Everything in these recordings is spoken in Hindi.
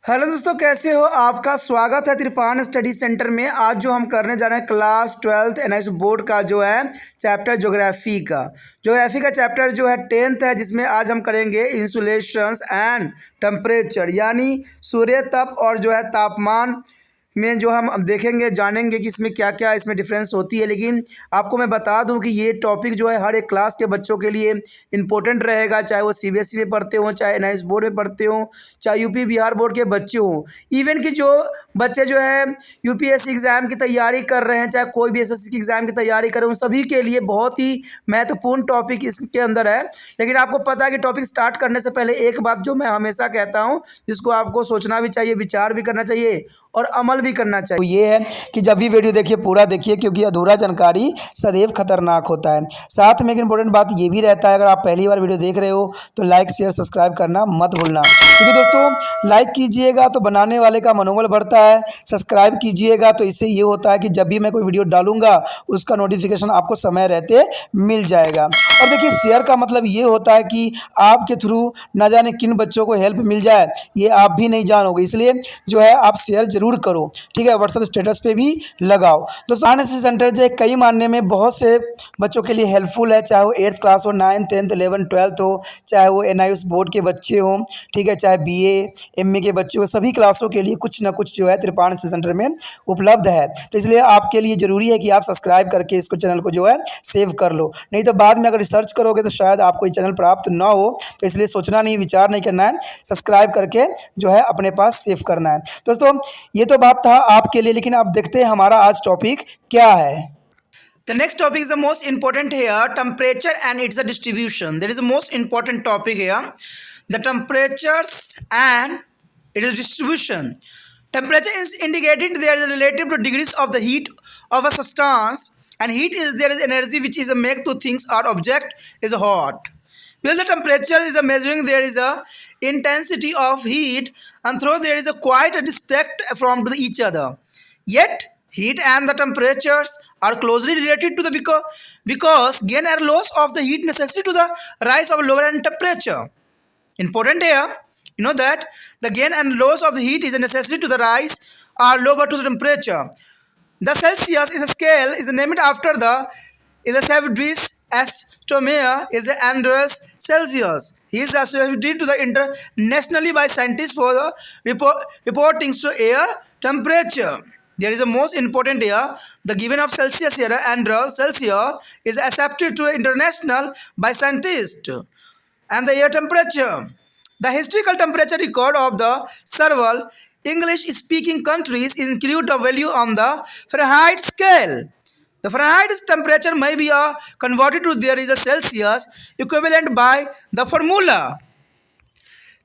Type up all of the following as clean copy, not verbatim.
हेलो दोस्तों, कैसे हो? आपका स्वागत है त्रिपान स्टडी सेंटर में। आज जो हम करने जा रहे हैं क्लास 12th एनआईएस बोर्ड का जो है चैप्टर ज्योग्राफी का चैप्टर जो है 10th है, जिसमें आज हम करेंगे इंसुलेशंस एंड टेम्परेचर, यानी सूर्य तप और जो है तापमान में जो हम अब देखेंगे जानेंगे कि इसमें क्या क्या इसमें डिफरेंस होती है। लेकिन आपको मैं बता दूं कि ये टॉपिक जो है हर एक क्लास के बच्चों के लिए इम्पोर्टेंट रहेगा, चाहे वो सीबीएसई में पढ़ते हों, चाहे एनआईएस बोर्ड में पढ़ते हों, चाहे यूपी बिहार बोर्ड के बच्चे हों। इवन कि जो बच्चे जो है यूपीएससी एग्ज़ाम की तैयारी कर रहे हैं, चाहे कोई भी एसएससी की एग्ज़ाम की तैयारी कर रहे हैं, उन सभी के लिए बहुत ही महत्वपूर्ण टॉपिक इसके अंदर है। लेकिन आपको पता है कि टॉपिक स्टार्ट करने से पहले एक बात जो मैं हमेशा कहता हूँ, जिसको आपको सोचना भी चाहिए, विचार भी करना चाहिए और अमल भी करना चाहिए, तो ये है कि जब भी वीडियो देखिए पूरा देखिए, क्योंकि अधूरा जानकारी सदैव खतरनाक होता है। साथ में एक इंपॉर्टेंट बात ये भी रहता है, अगर आप पहली बार वीडियो देख रहे हो तो लाइक शेयर सब्सक्राइब करना मत भूलना, क्योंकि दोस्तों लाइक कीजिएगा तो बनाने वाले का मनोबल बढ़ता है, सब्सक्राइब कीजिएगा तो इससे ये होता है कि जब भी मैं कोई वीडियो डालूंगा उसका नोटिफिकेशन आपको समय रहते मिल जाएगा। और देखिए शेयर का मतलब ये होता है कि आपके थ्रू ना जाने किन बच्चों को हेल्प मिल जाए, ये आप भी नहीं जानोगे, इसलिए जो है आप शेयर जरूर करो, ठीक है। व्हाट्सएप स्टेटस पे भी लगाओ। दोस्तों एनआईएस सेंटर जो है कई मानने में बहुत से बच्चों के लिए हेल्पफुल है, चाहे वो 8th क्लास हो, 9th 10th 11th 12th हो, चाहे वो एनआईएस बोर्ड के बच्चे हों, ठीक है, चाहे बीए एमए के बच्चे हो, सभी क्लासों के लिए कुछ ना कुछ जो है त्रिपान सेंटर में उपलब्ध है। तो इसलिए आपके लिए ज़रूरी है कि आप सब्सक्राइब करके इसको चैनल को जो है सेव कर लो, नहीं तो बाद में अगर रिसर्च करोगे तो शायद आपको ये चैनल प्राप्त ना हो। तो इसलिए सोचना नहीं, विचार नहीं करना है, सब्सक्राइब करके जो है अपने पास सेव करना है। दोस्तों ये तो बात था आपके लिए, लेकिन आप देखते हैं हमारा आज टॉपिक क्या है। The next topic is the most important here, temperature and its a distribution. That is the most important topic here. The temperatures and its distribution. Temperature is indicated there is relative to degrees of the heat of a substance, and heat is there is energy which is a make to things or object is hot. Well, the temperature is a measuring there is a intensity of heat, and though there is a quite a distinct from each other, yet heat and the temperatures are closely related to the because gain or loss of the heat necessary to the rise of lower end temperature. Important here, you know that the gain and loss of the heat is necessary to the rise or lower to the temperature. The Celsius is a scale is named after the is a Savage's astronomer is Andreas Celsius. He is associated to the internationally by scientists for the reporting to air temperature. There is a most important here. The given of Celsius here, Andreas Celsius is accepted to international by scientists, and the air temperature. The historical temperature record of the several English-speaking countries include the value on the Fahrenheit scale. The Fahrenheit temperature may be converted to there is a Celsius equivalent by the formula.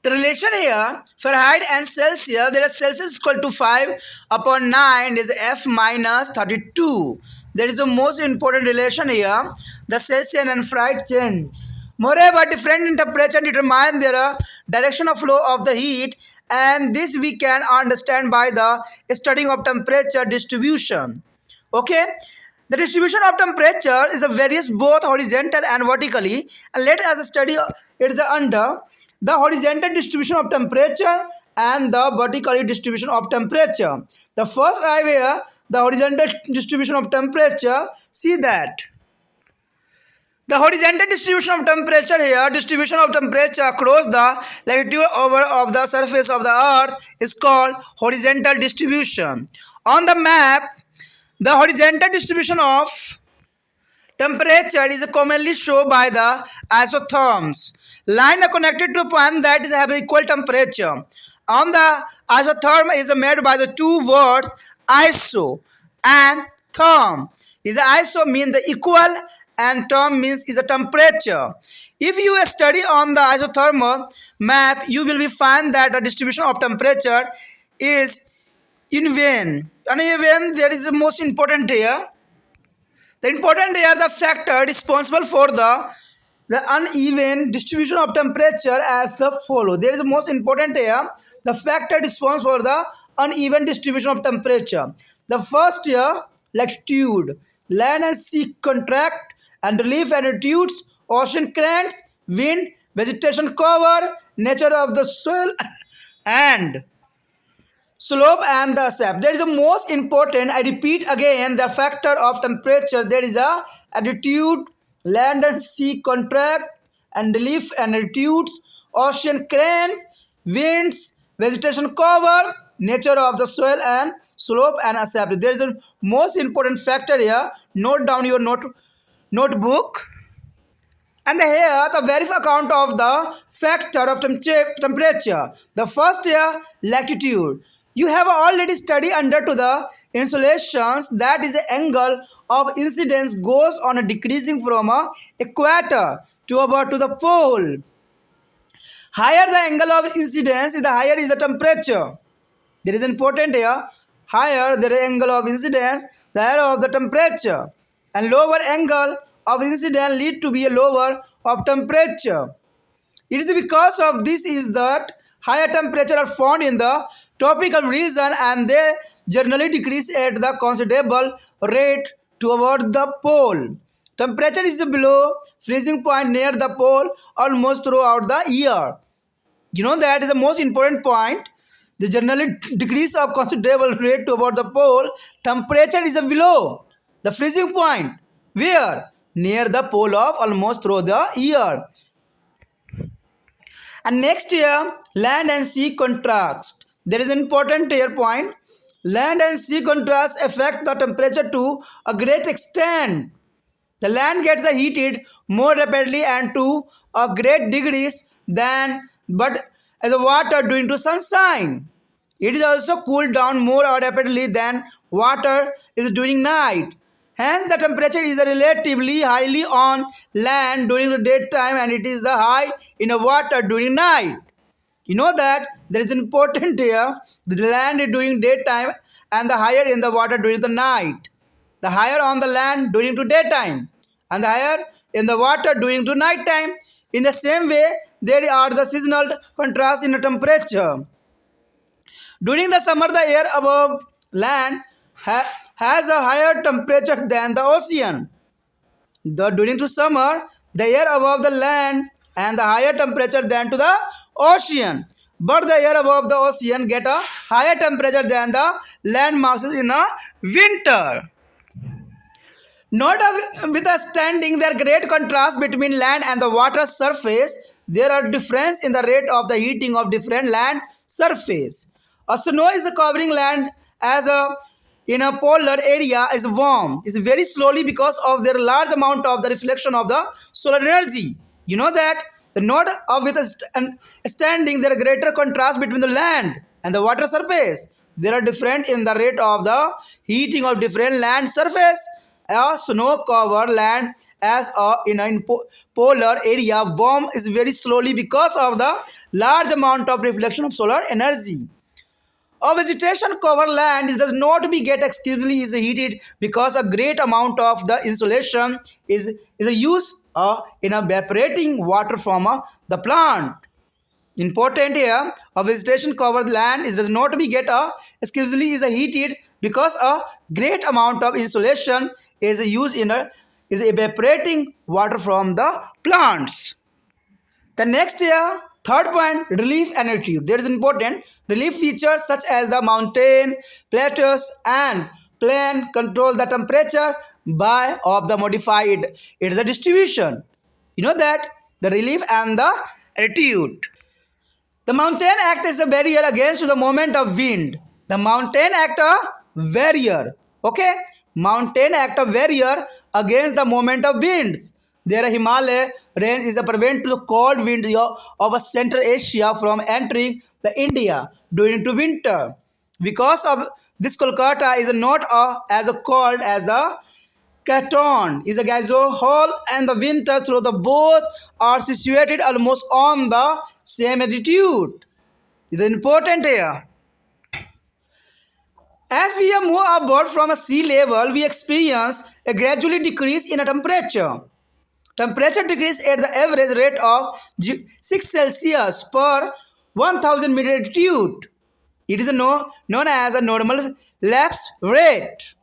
The relation here, Fahrenheit and Celsius, there is Celsius equal to 5 upon 9 is F minus 32. There is the most important relation here, the Celsius and Fahrenheit change. Moreover, different in temperature determine their direction of flow of the heat, and this we can understand by the studying of temperature distribution. Okay. The distribution of temperature is a various both horizontal and vertically, and let us study it is under the horizontal distribution of temperature and the vertical distribution of temperature. The first I here the horizontal distribution of temperature. See that the horizontal distribution of temperature here, distribution of temperature across the latitude over of the surface of the earth is called horizontal distribution. On the map, the horizontal distribution of temperature is commonly shown by the isotherms. Line are connected to a point that is have equal temperature. On the isotherm is made by the two words iso and therm. Is iso mean the equal and term means is a temperature. If you study on the isothermal map, you will be find that the distribution of temperature is uneven. Uneven, there is the most important here. The important here the factor responsible for the uneven distribution of temperature as follow. There is the most important here the factor responsible for the uneven distribution of temperature. The first here latitude, land and sea contract and relief and altitudes, ocean currents, wind, vegetation cover, nature of the soil and slope and the sap. There is the most important, I repeat again, the factor of temperature. There is a altitude, land and sea contract and relief and altitudes, ocean current, winds, vegetation cover, nature of the soil and slope and sap. There is a most important factor here. Note down your notebook. And here the brief account of the factor of temperature. The first here, latitude. You have already studied under to the insolations, that is the angle of incidence goes on a decreasing from a equator to about to the pole. Higher the angle of incidence, the higher is the temperature. There is important here. Higher the angle of incidence, the higher of the temperature. And lower angle of incidence lead to be a lower of temperature. It is because of this is that higher temperature are found in the tropical region and they generally decrease at the considerable rate toward the pole. Temperature is below freezing point near the pole almost throughout the year. You know that is the most important point. The generally decrease of considerable rate toward the pole. Temperature is below the freezing point. Where? Near the pole of almost through the year. And next here, land and sea contrast. There is an important here point. Land and sea contrast affect the temperature to a great extent. The land gets heated more rapidly and to a great degrees than but as the water due to sunshine. It is also cooled down more rapidly than water is during night. Hence, the temperature is relatively highly on land during the daytime and it is the high in the water during night. You know that there is important here. The land is during daytime and the higher in the water during the night. The higher on the land during the daytime and the higher in the water during the night time. In the same way, there are the seasonal contrast in the temperature. During the summer, the air above land has a higher temperature than the ocean. During the summer, the air above the land and the higher temperature than to the ocean. But the air above the ocean get a higher temperature than the land masses in a winter. Notwithstanding their great contrast between land and the water surface, there are difference in the rate of the heating of different land surface. A snow is covering land as a in a polar area is warm. It's very slowly because of their large amount of the reflection of the solar energy. You know that the notwithstanding their greater contrast between the land and the water surface, there are different in the rate of the heating of different land surface. A snow-covered land as in a polar area warm is very slowly because of the large amount of reflection of solar energy. A vegetation-covered land does not be get exclusively is heated because a great amount of the insulation is used in evaporating water from the plant. Important here, a vegetation-covered land does not be get exclusively is heated because a great amount of insulation is used in is evaporating water from the plants. The next here, third point, relief and altitude. There is important relief features such as the mountain, plateaus and plain control the temperature by of the modified. It is a distribution. You know that the relief and the altitude. The mountain act as a barrier against the movement of wind. The mountain act a barrier. Okay, mountain act a barrier against the movement of winds. Their Himalaya range is a prevent to the cold wind of a Central Asia from entering the India during the winter. Because of this, Kolkata is not as cold as the Canton is a gaseous hole and the winter through the both are situated almost on the same altitude. It is important here. As we move upward from a sea level, we experience a gradually decrease in a temperature. Temperature decrease at the average rate of 6 Celsius per 1000 meter altitude. It is known as a normal lapse rate.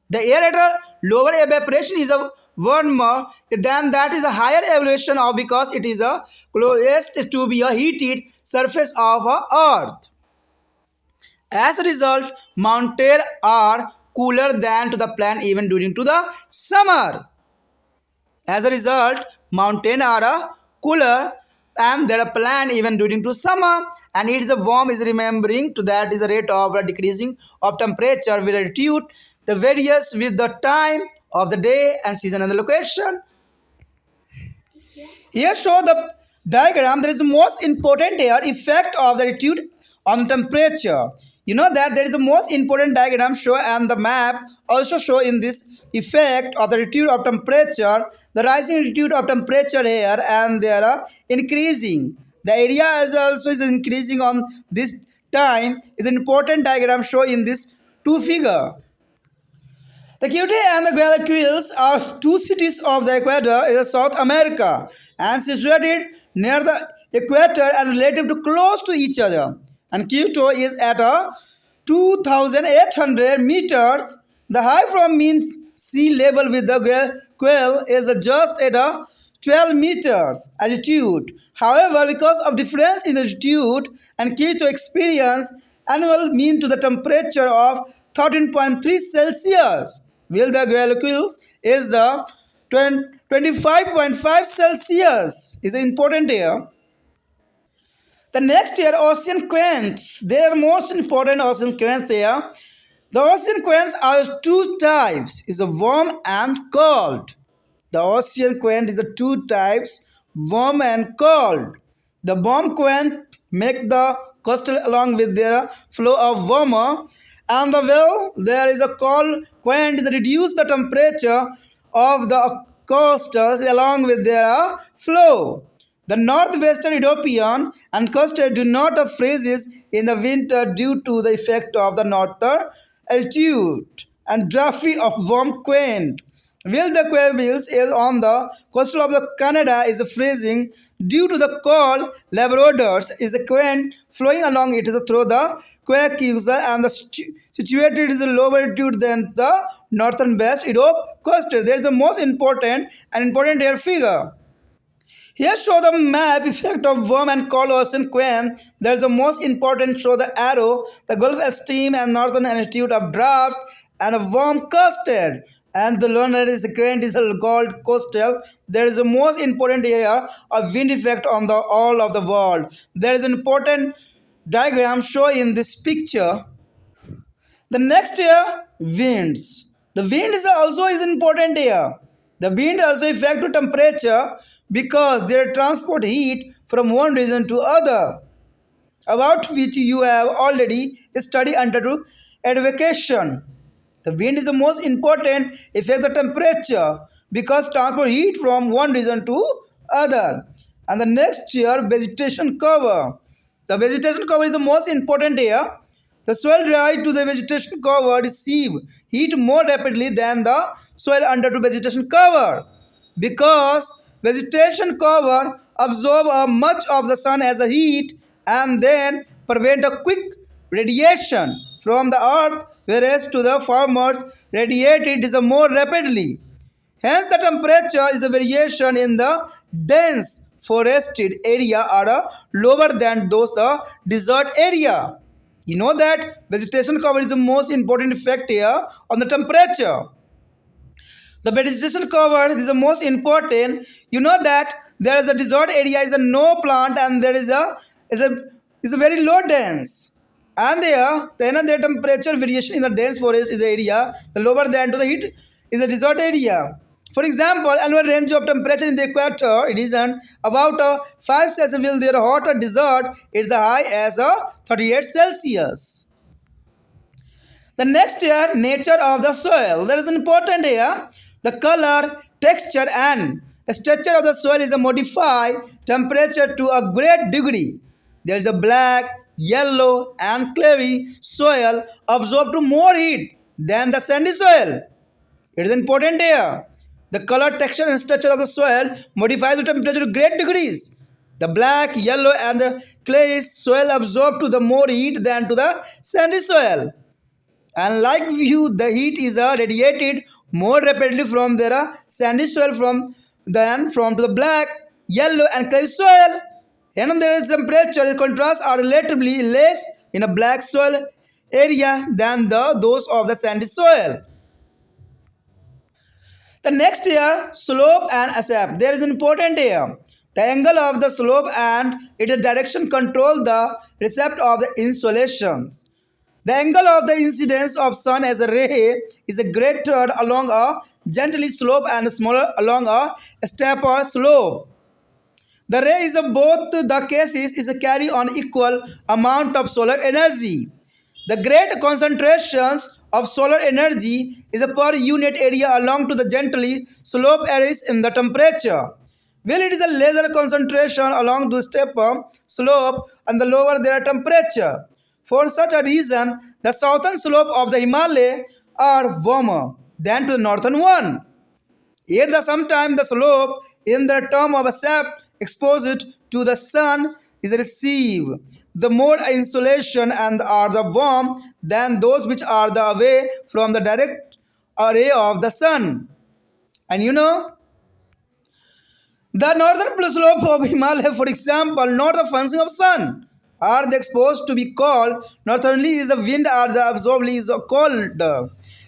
The air at a lower evaporation is a warmer than that is a higher evaporation of because it is a closest to be a heated surface of a earth. As a result, mountains are cooler than to the plain even during to the summer. As a result, mountains are cooler and they are planned even during to summer, and it is a warm is remembering to that is the rate of decreasing of temperature with altitude. The varies with the time of the day and season and the location. Here show the diagram. There is the most important here effect of the altitude on temperature. You know that there is the most important diagram show and the map also show in this effect of the altitude of temperature. The rising altitude of temperature here and they are increasing. The area is also is increasing on this time. Is an important diagram show in this two figure. The Quito and the Guayaquil are two cities of the equator in South America and situated near the equator and relative to close to each other. And Quito is at a 2,800 meters. The high from mean sea level with the Guayaquil is just at a 12 meters altitude. However, because of difference in altitude and Quito experience annual mean to the temperature of 13.3 Celsius, while the Guayaquil is the 25.5 Celsius. Is important here. The next year, ocean currents. They are most important ocean currents here. The ocean currents are two types: is a warm and cold. The ocean current is a two types: warm and cold. The warm current make the coastal along with their flow of warmer, and the well there is a cold current is reduce the temperature of the coastals along with their flow. The northwestern European and coastal do not have freezes in the winter due to the effect of the northern altitude and drafty of warm current. While the Quebec is on the coastal of the Canada is freezing due to the cold Labradors is a current flowing along it is through the Quebec and the situated is a lower altitude than the northern west Europe coastal. There is the most important air figure. Here show the map effect of warm and cold ocean current. There is the most important show the arrow, the Gulf Stream and northern altitude of draft and a warm coastal. And the lower is the current is called coastal. There is the most important here of wind effect on the all of the world. There is an important diagram show in this picture. The next here winds. The wind is also is important here. The wind also affect to temperature because they transport heat from one region to other, about which you have already studied under education. The wind is the most important affect the temperature because transport heat from one region to other. And the next year vegetation cover. The vegetation cover is the most important here. The soil dry to the vegetation cover receive heat more rapidly than the soil under to vegetation cover because vegetation cover absorb much of the sun as a heat and then prevent a quick radiation from the earth, whereas to the farmers radiate it is a more rapidly. Hence the temperature is a variation in the dense forested area are lower than those the desert area. You know that vegetation cover is the most important effect here on the temperature. The vegetation cover is the most important. You know that there is a desert area is a no plant and there is a very low dense. And there then the temperature variation in the dense forest is the area the lower than to the heat is a desert area. For example, annual range of temperature in the equator region about 5 Celsius will there hotter desert is as high as 38 Celsius. The next here, nature of the soil. There is an important here. The color, texture and structure of the soil is a modified temperature to a great degree. There is a black, yellow and clayey soil absorb to more heat than the sandy soil. It is important here. The color, texture and structure of the soil modifies the temperature to great degrees. The black, yellow and the clay soil absorb to the more heat than to the sandy soil. And like view, the heat is radiated more rapidly from their sandy soil than from the black, yellow and clay soil. And there is temperature contrasts are relatively less in a black soil area than those of the sandy soil. The next here, slope and ascent. There is important here. The angle of the slope and its direction control the recept of the insolation. The angle of the incidence of sun as a ray is a greater along a gently slope and smaller along a steeper slope. The ray is of both the cases is a carry on equal amount of solar energy. The great concentrations of solar energy is a per unit area along to the gently slope areas in the temperature. While it is a lesser concentration along the steeper slope and the lower their temperature. For such a reason, the southern slope of the Himalaya are warmer than to the northern one. Yet the sometimes the slope in the term of a sap exposed to the sun is received the more insolation and are the warm than those which are the away from the direct ray of the sun. And you know, the northern slope of Himalaya, for example, not the function of sun, are they exposed to be cold. Northerly is the wind, are the absorbedly is cold.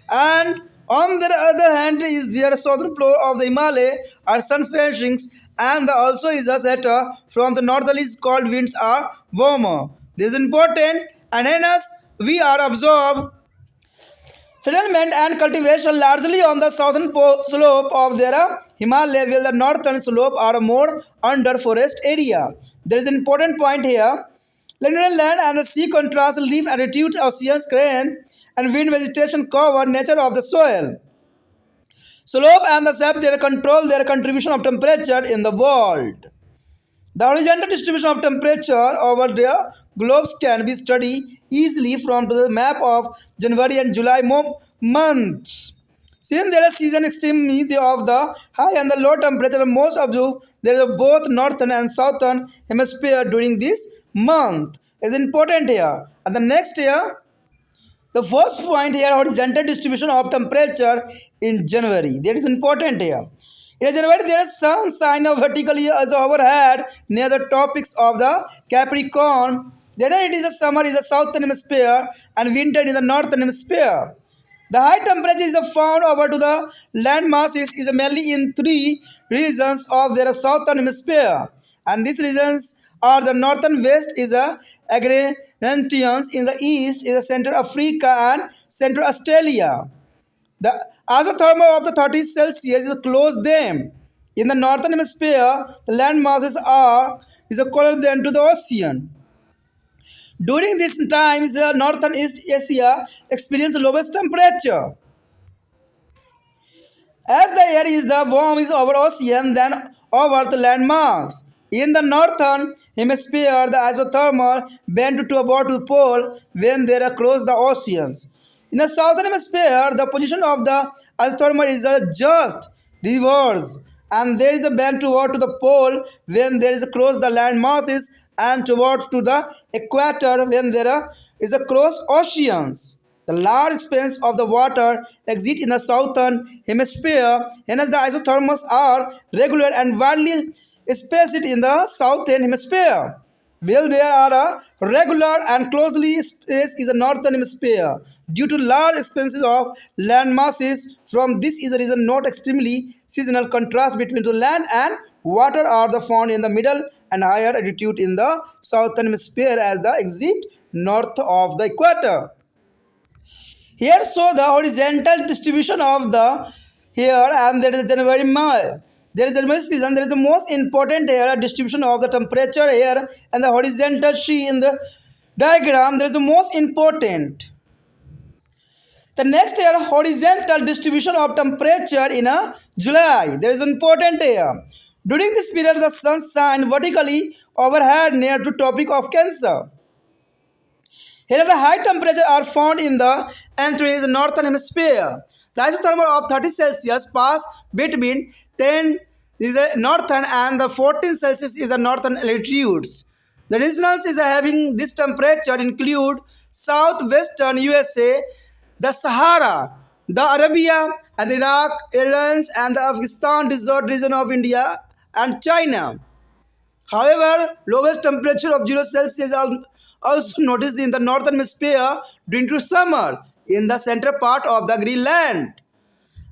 And on the other hand, is the southern floor of the Himalaya are sun facings, and the also is a setter from the northerly cold winds are warmer. This is important, and hence we are absorbed settlement and cultivation largely on the southern slope of their Himalaya, while the northern slope are more under forest area. There is an important point here. Land and the sea contrast leaf attitudes, oceans, crane, and wind vegetation cover nature of the soil. Slope and the sap their control their contribution of temperature in the world. The horizontal distribution of temperature over the globes can be studied easily from the map of January and July months. Since there is season extremely of the high and the low temperature, most observed there is both northern and southern hemisphere during this month. Is important here. And the next year, the first point here, horizontal distribution of temperature in January. That is important here. In January, there is sun sign of vertically as overhead near the topics of the Capricorn. Then it is a summer is the southern hemisphere and winter in the northern hemisphere. The high temperature is found over to the land masses is mainly in three regions of their southern hemisphere, and these regions are the northern west is a Agrarians in the east is a Central Africa and Central Australia. The isothermal of the 30 Celsius is close them. In the northern hemisphere, the land masses are is colder than to the ocean. During this time, northern East Asia experience lowest temperature. As the air is the warm is over ocean than over the landmass. In the northern hemisphere, the isothermal bend to about the pole when they are across the oceans. In the southern hemisphere, the position of the isothermal is just reverse, and there is a bend toward to the pole when there is across the land masses and toward to the equator when there is across oceans. The large expanse of the water exit in the southern hemisphere, hence the isothermals are regular and widely spaced in the southern hemisphere. While there are a regular and closely spaced in the northern hemisphere due to large expanses of land masses. From this is a reason not extremely seasonal contrast between the land and water are the found in the middle and higher altitude in the southern hemisphere as the exit north of the equator. Here show the horizontal distribution of the here, and there is January May. There is January season. There is the most important here distribution of the temperature here, and the horizontal tree in the diagram. There is the most important. The next here horizontal distribution of temperature in a July. There is important here. During this period, the sun shines vertically overhead near to tropic of Cancer. Here the high temperatures are found in the entries northern hemisphere. The isothermal of 30 Celsius pass between 10 is a northern and the 14 Celsius is a northern latitudes. The regions is having this temperature include southwestern USA, the Sahara, the Arabia and Iraq, Iran and the Afghanistan desert region of India and China. However, lowest temperature of 0 Celsius Also noticed in the northern hemisphere during the summer in the center part of the Greenland.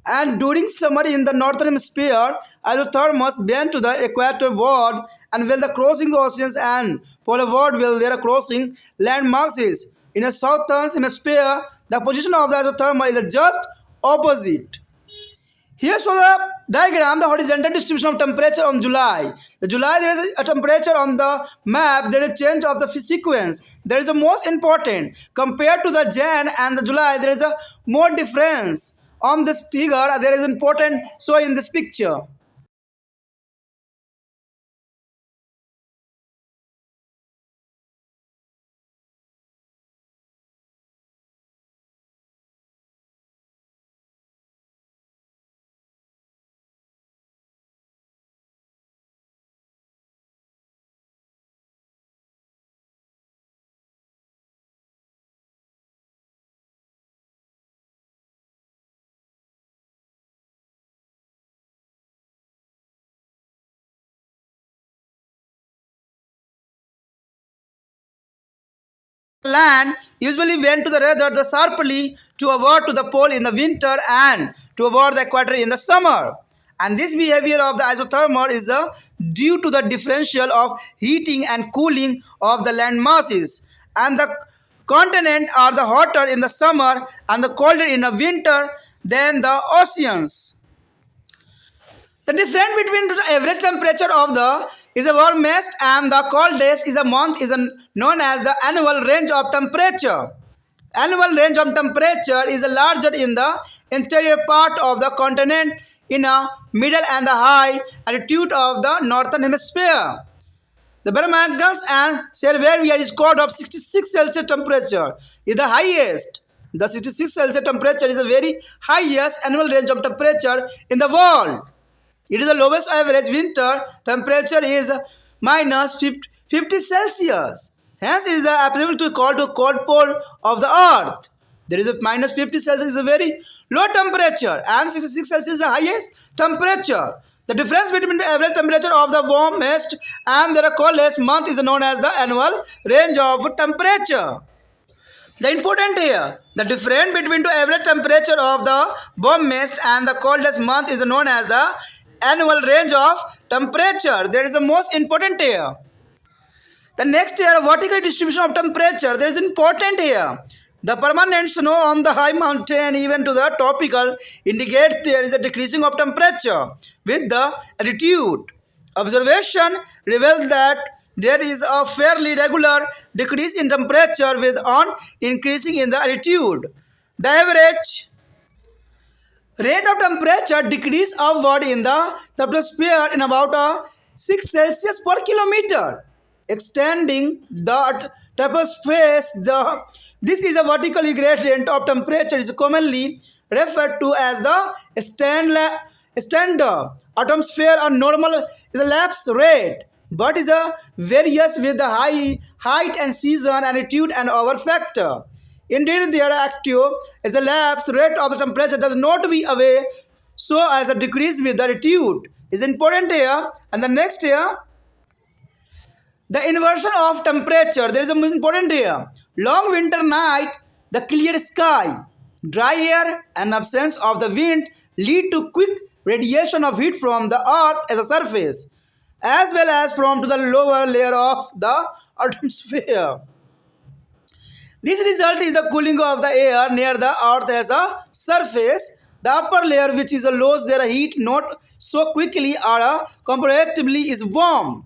And during summer in the northern hemisphere, isotherms bend to the equator ward and while the crossing the oceans and polar ward while they are crossing land masses. In a southern hemisphere, the position of the isotherm is just opposite. Here show the diagram, the horizontal distribution of temperature on July. The July there is a temperature on the map, there is change of the sequence. There is a most important. Compared to the Jan and the July, there is a more difference. On this figure, there is important so in this picture. Land usually went to the rather the sharply toward to the pole in the winter and toward the equator in the summer. And this behavior of the isothermal is due to the differential of heating and cooling of the land masses. And the continents are the hotter in the summer and the colder in the winter than the oceans. The difference between the average temperature of the is a warmest and the coldest is a month is known as the annual range of temperature. Annual range of temperature is larger in the interior part of the continent in a middle and the high altitude of the northern hemisphere. The Barometric and Cervarian score of 66 Celsius temperature is the highest. The 66 Celsius temperature is the very highest annual range of temperature in the world. It is the lowest average winter temperature is minus 50 Celsius. Hence, it is applicable to call to cold pole of the earth. There is a minus 50 Celsius is a very low temperature and 66 Celsius is the highest temperature. The difference between the average temperature of the warmest and the coldest month is known as the annual range of temperature. The important here, the difference between the average temperature of the warmest and the coldest month is known as the annual range of temperature. There is the most important here. The next here, vertical distribution of temperature. There is important here. The permanent snow on the high mountain even to the tropical indicates there is a decreasing of temperature with the altitude. Observation reveals that there is a fairly regular decrease in temperature with on increasing in the altitude. The average rate of temperature decrease upward in the troposphere in about 6 Celsius per kilometer, extending the troposphere. This is a vertical gradient of temperature is commonly referred to as the standard atmosphere or normal is a lapse rate, but is a various with the height and season, altitude and hour factor. Indeed, their active is a lapse rate of the temperature does not be away so as a decrease with the altitude is important here. And the next here, the inversion of temperature. There is a important here. Long winter night, the clear sky, dry air and absence of the wind lead to quick radiation of heat from the earth as a surface as well as from to the lower layer of the atmosphere. This result is the cooling of the air near the earth as a surface. The upper layer which is a lose their heat not so quickly or comparatively is warm.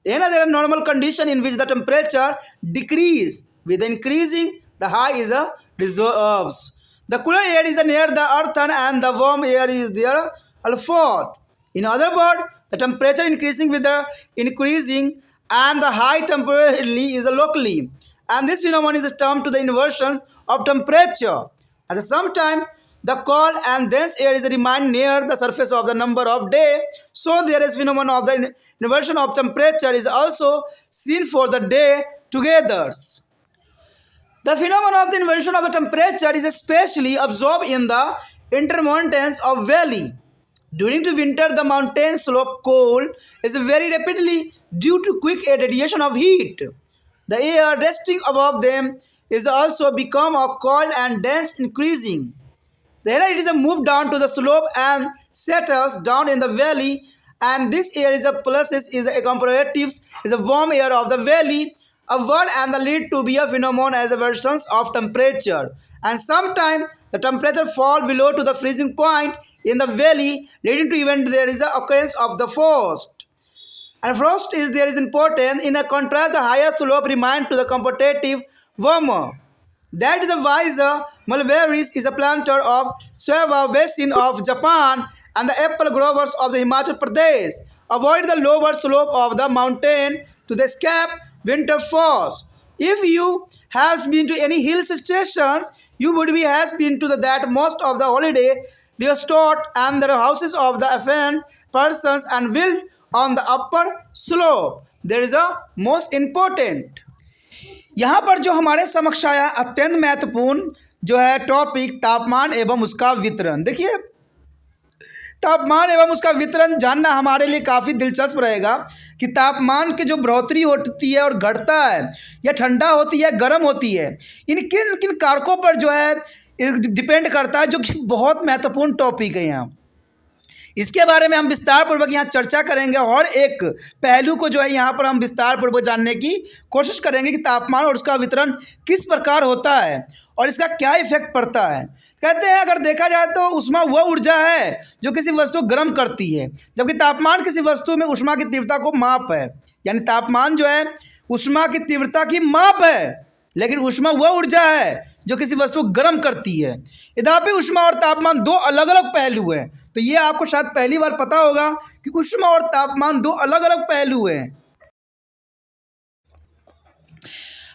Another normal condition in which the temperature decrease with increasing the high is a reserves. The cooler air is near the earth and the warm air is there alpha. In other words, the temperature increasing with the increasing and the high temporarily is a locally. And this phenomenon is termed to the inversion of temperature. At the same time, the cold and dense air is remain near the surface of the number of day. So there is phenomenon of the inversion of temperature is also seen for the day together. The phenomenon of the inversion of the temperature is especially observed in the intermountains of valley. During the winter, the mountain slope cold is very rapidly due to quick radiation of heat. The air resting above them is also become a cold and dense increasing. Then it is a move down to the slope and settles down in the valley, and this air is a pluses is a comparatives is a warm air of the valley, a word and the lead to be a phenomenon as a versions of temperature, and sometimes the temperature fall below to the freezing point in the valley, leading to even there is a occurrence of the frost. And frost is there is important. In a contrast, the higher slope remain to the competitive warmer. That is why the mulberries is a planter of Sueva basin of Japan and the apple growers of the Himachal Pradesh. Avoid the lower slope of the mountain to the escape winter frost. If you have been to any hill stations, you would be has been to that most of the holiday resort and the houses of the affluent persons and built on the upper slope. There is a most important. यहाँ पर जो हमारे समक्ष आया अत्यंत महत्वपूर्ण जो है टॉपिक तापमान एवं उसका वितरण। देखिए, तापमान एवं उसका वितरण जानना हमारे लिए काफ़ी दिलचस्प रहेगा कि तापमान की जो बढ़ोतरी होती है और घटता है, या ठंडा होती है, गर्म होती है, इन किन किन कारकों पर जो है डिपेंड करता है, जो कि बहुत महत्वपूर्ण टॉपिक है। यहाँ इसके बारे में हम विस्तार पूर्वक यहाँ चर्चा करेंगे और एक पहलू को जो है यहाँ पर हम विस्तार पूर्वक जानने की कोशिश करेंगे कि तापमान और उसका वितरण किस प्रकार होता है और इसका क्या इफेक्ट पड़ता है। कहते हैं अगर देखा जाए तो ऊष्मा वह ऊर्जा है जो किसी वस्तु को गर्म करती है, जबकि तापमान किसी वस्तु में ऊष्मा की तीव्रता को माप है। यानी तापमान जो है ऊष्मा की तीव्रता की माप है, लेकिन ऊष्मा वह ऊर्जा है जो किसी वस्तु को गर्म करती है। यद्यपि ऊष्मा और तापमान दो अलग अलग पहलू हैं, तो ये आपको शायद पहली बार पता होगा कि ऊष्मा और तापमान दो अलग अलग पहलू हैं।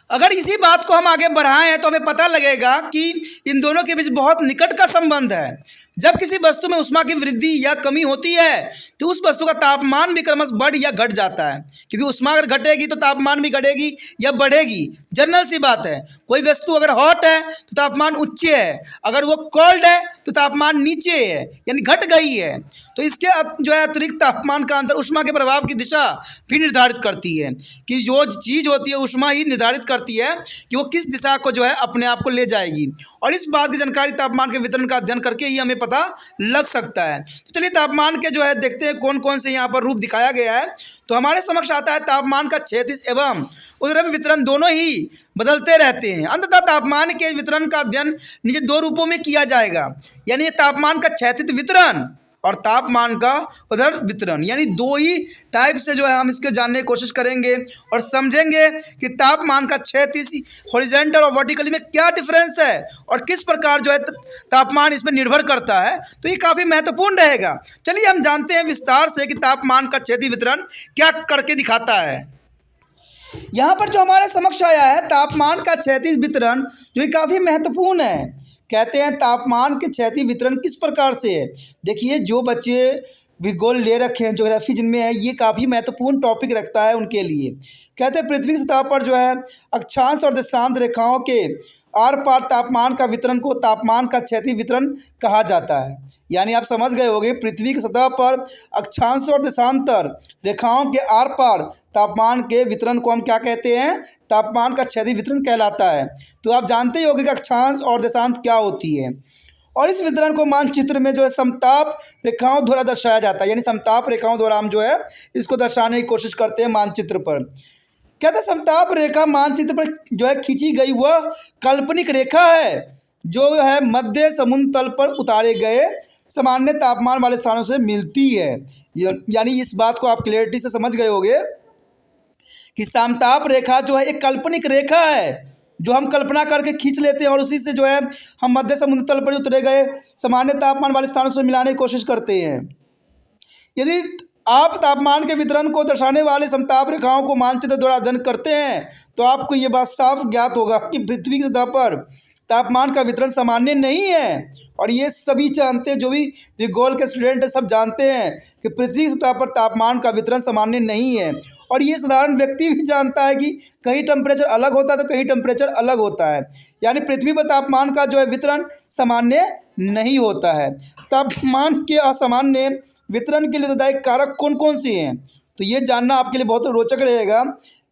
अगर इसी बात को हम आगे बढ़ाएं तो हमें पता लगेगा कि इन दोनों के बीच बहुत निकट का संबंध है। जब किसी वस्तु में ऊष्मा की वृद्धि या कमी होती है तो उस वस्तु का तापमान भी क्रमशः बढ़ या घट जाता है, क्योंकि ऊष्मा अगर घटेगी तो तापमान भी घटेगी या बढ़ेगी। जनरल सी बात है, कोई वस्तु अगर हॉट है तो तापमान उच्च है, अगर वो कोल्ड है तो तापमान नीचे है, यानी घट गई है। तो इसके जो है अतिरिक्त तापमान का अंतर ऊष्मा के प्रभाव की दिशा भी निर्धारित करती है, कि जो चीज़ होती है ऊष्मा ही निर्धारित करती है कि वो किस दिशा को जो है अपने आप को ले जाएगी। और इस बात की जानकारी तापमान के वितरण का अध्ययन करके ही हमें पता लग सकता है। तो चलिए तापमान के जो है देखते हैं कौन कौन से यहाँ पर रूप दिखाया गया है। तो हमारे समक्ष आता है तापमान का क्षैतिज एवं ऊर्ध्व वितरण दोनों ही बदलते रहते हैं। अंततः तापमान के वितरण का अध्ययन नीचे दो रूपों में किया जाएगा, यानी तापमान का क्षैतिज वितरण और तापमान का ऊर्ध्व वितरण, यानी दो ही टाइप से जो है हम इसको जानने की कोशिश करेंगे और समझेंगे कि तापमान का क्षैतिज हॉरिजॉन्टल और वर्टिकली में क्या डिफरेंस है और किस प्रकार जो है तापमान इस पर निर्भर करता है। तो ये काफ़ी महत्वपूर्ण रहेगा। चलिए हम जानते हैं विस्तार से कि तापमान का क्षैतिज वितरण क्या करके दिखाता है। यहाँ पर जो हमारे समक्ष आया है तापमान का क्षैतिज वितरण, जो कि काफ़ी महत्वपूर्ण है। कहते हैं तापमान के क्षैतिज वितरण किस प्रकार से है। देखिए, जो बच्चे भूगोल ले रखे हैं, ज्योग्राफी जिनमें है, ये काफ़ी महत्वपूर्ण टॉपिक रखता है उनके लिए। कहते हैं पृथ्वी की सतह पर जो है अक्षांश और देशांत रेखाओं के आर पार तापमान का वितरण को तापमान का क्षैतिज वितरण कहा जाता है। यानी आप समझ गए होंगे, पृथ्वी की सतह पर अक्षांश और देशांतर रेखाओं के आर पार तापमान के वितरण को हम क्या कहते हैं, तापमान का क्षैतिज वितरण कहलाता है। तो आप जानते ही होंगे कि अक्षांश और देशांत क्या होती है। और इस वितरण को मानचित्र में जो है समताप रेखाओं द्वारा दर्शाया जाता है, यानी समताप रेखाओं द्वारा हम जो है इसको दर्शाने की कोशिश करते हैं मानचित्र पर। कहते हैं समताप रेखा मानचित्र पर जो है खींची गई वह काल्पनिक रेखा है जो है मध्य समुद्र तल पर उतारे गए सामान्य तापमान वाले स्थानों से मिलती है। यानी इस बात को आप क्लियरिटी से समझ गए होंगे कि समताप रेखा जो है एक काल्पनिक रेखा है जो हम कल्पना करके खींच लेते हैं और उसी से जो है हम मध्य समुद्र तल पर उतरे गए सामान्य तापमान वाले स्थानों से मिलाने की कोशिश करते हैं। यदि आप तापमान के वितरण को दर्शाने वाले समताप रेखाओं को मानचित्र द्वारा अध्ययन करते हैं तो आपको ये बात साफ ज्ञात होगा कि पृथ्वी की सतह पर तापमान का वितरण सामान्य नहीं है। और ये सभी जानते हैं, जो भी भूगोल के स्टूडेंट हैं सब जानते हैं कि पृथ्वी की सतह पर तापमान का वितरण सामान्य नहीं है। और ये साधारण व्यक्ति भी जानता है कि कहीं टेम्परेचर अलग होता है तो कहीं टेम्परेचर अलग होता है, यानी पृथ्वी पर तापमान का जो है वितरण सामान्य नहीं होता है। तापमान के असामान्य वितरण के लिए उत्तरदायी कारक कौन कौन से हैं, तो ये जानना आपके लिए बहुत रोचक रहेगा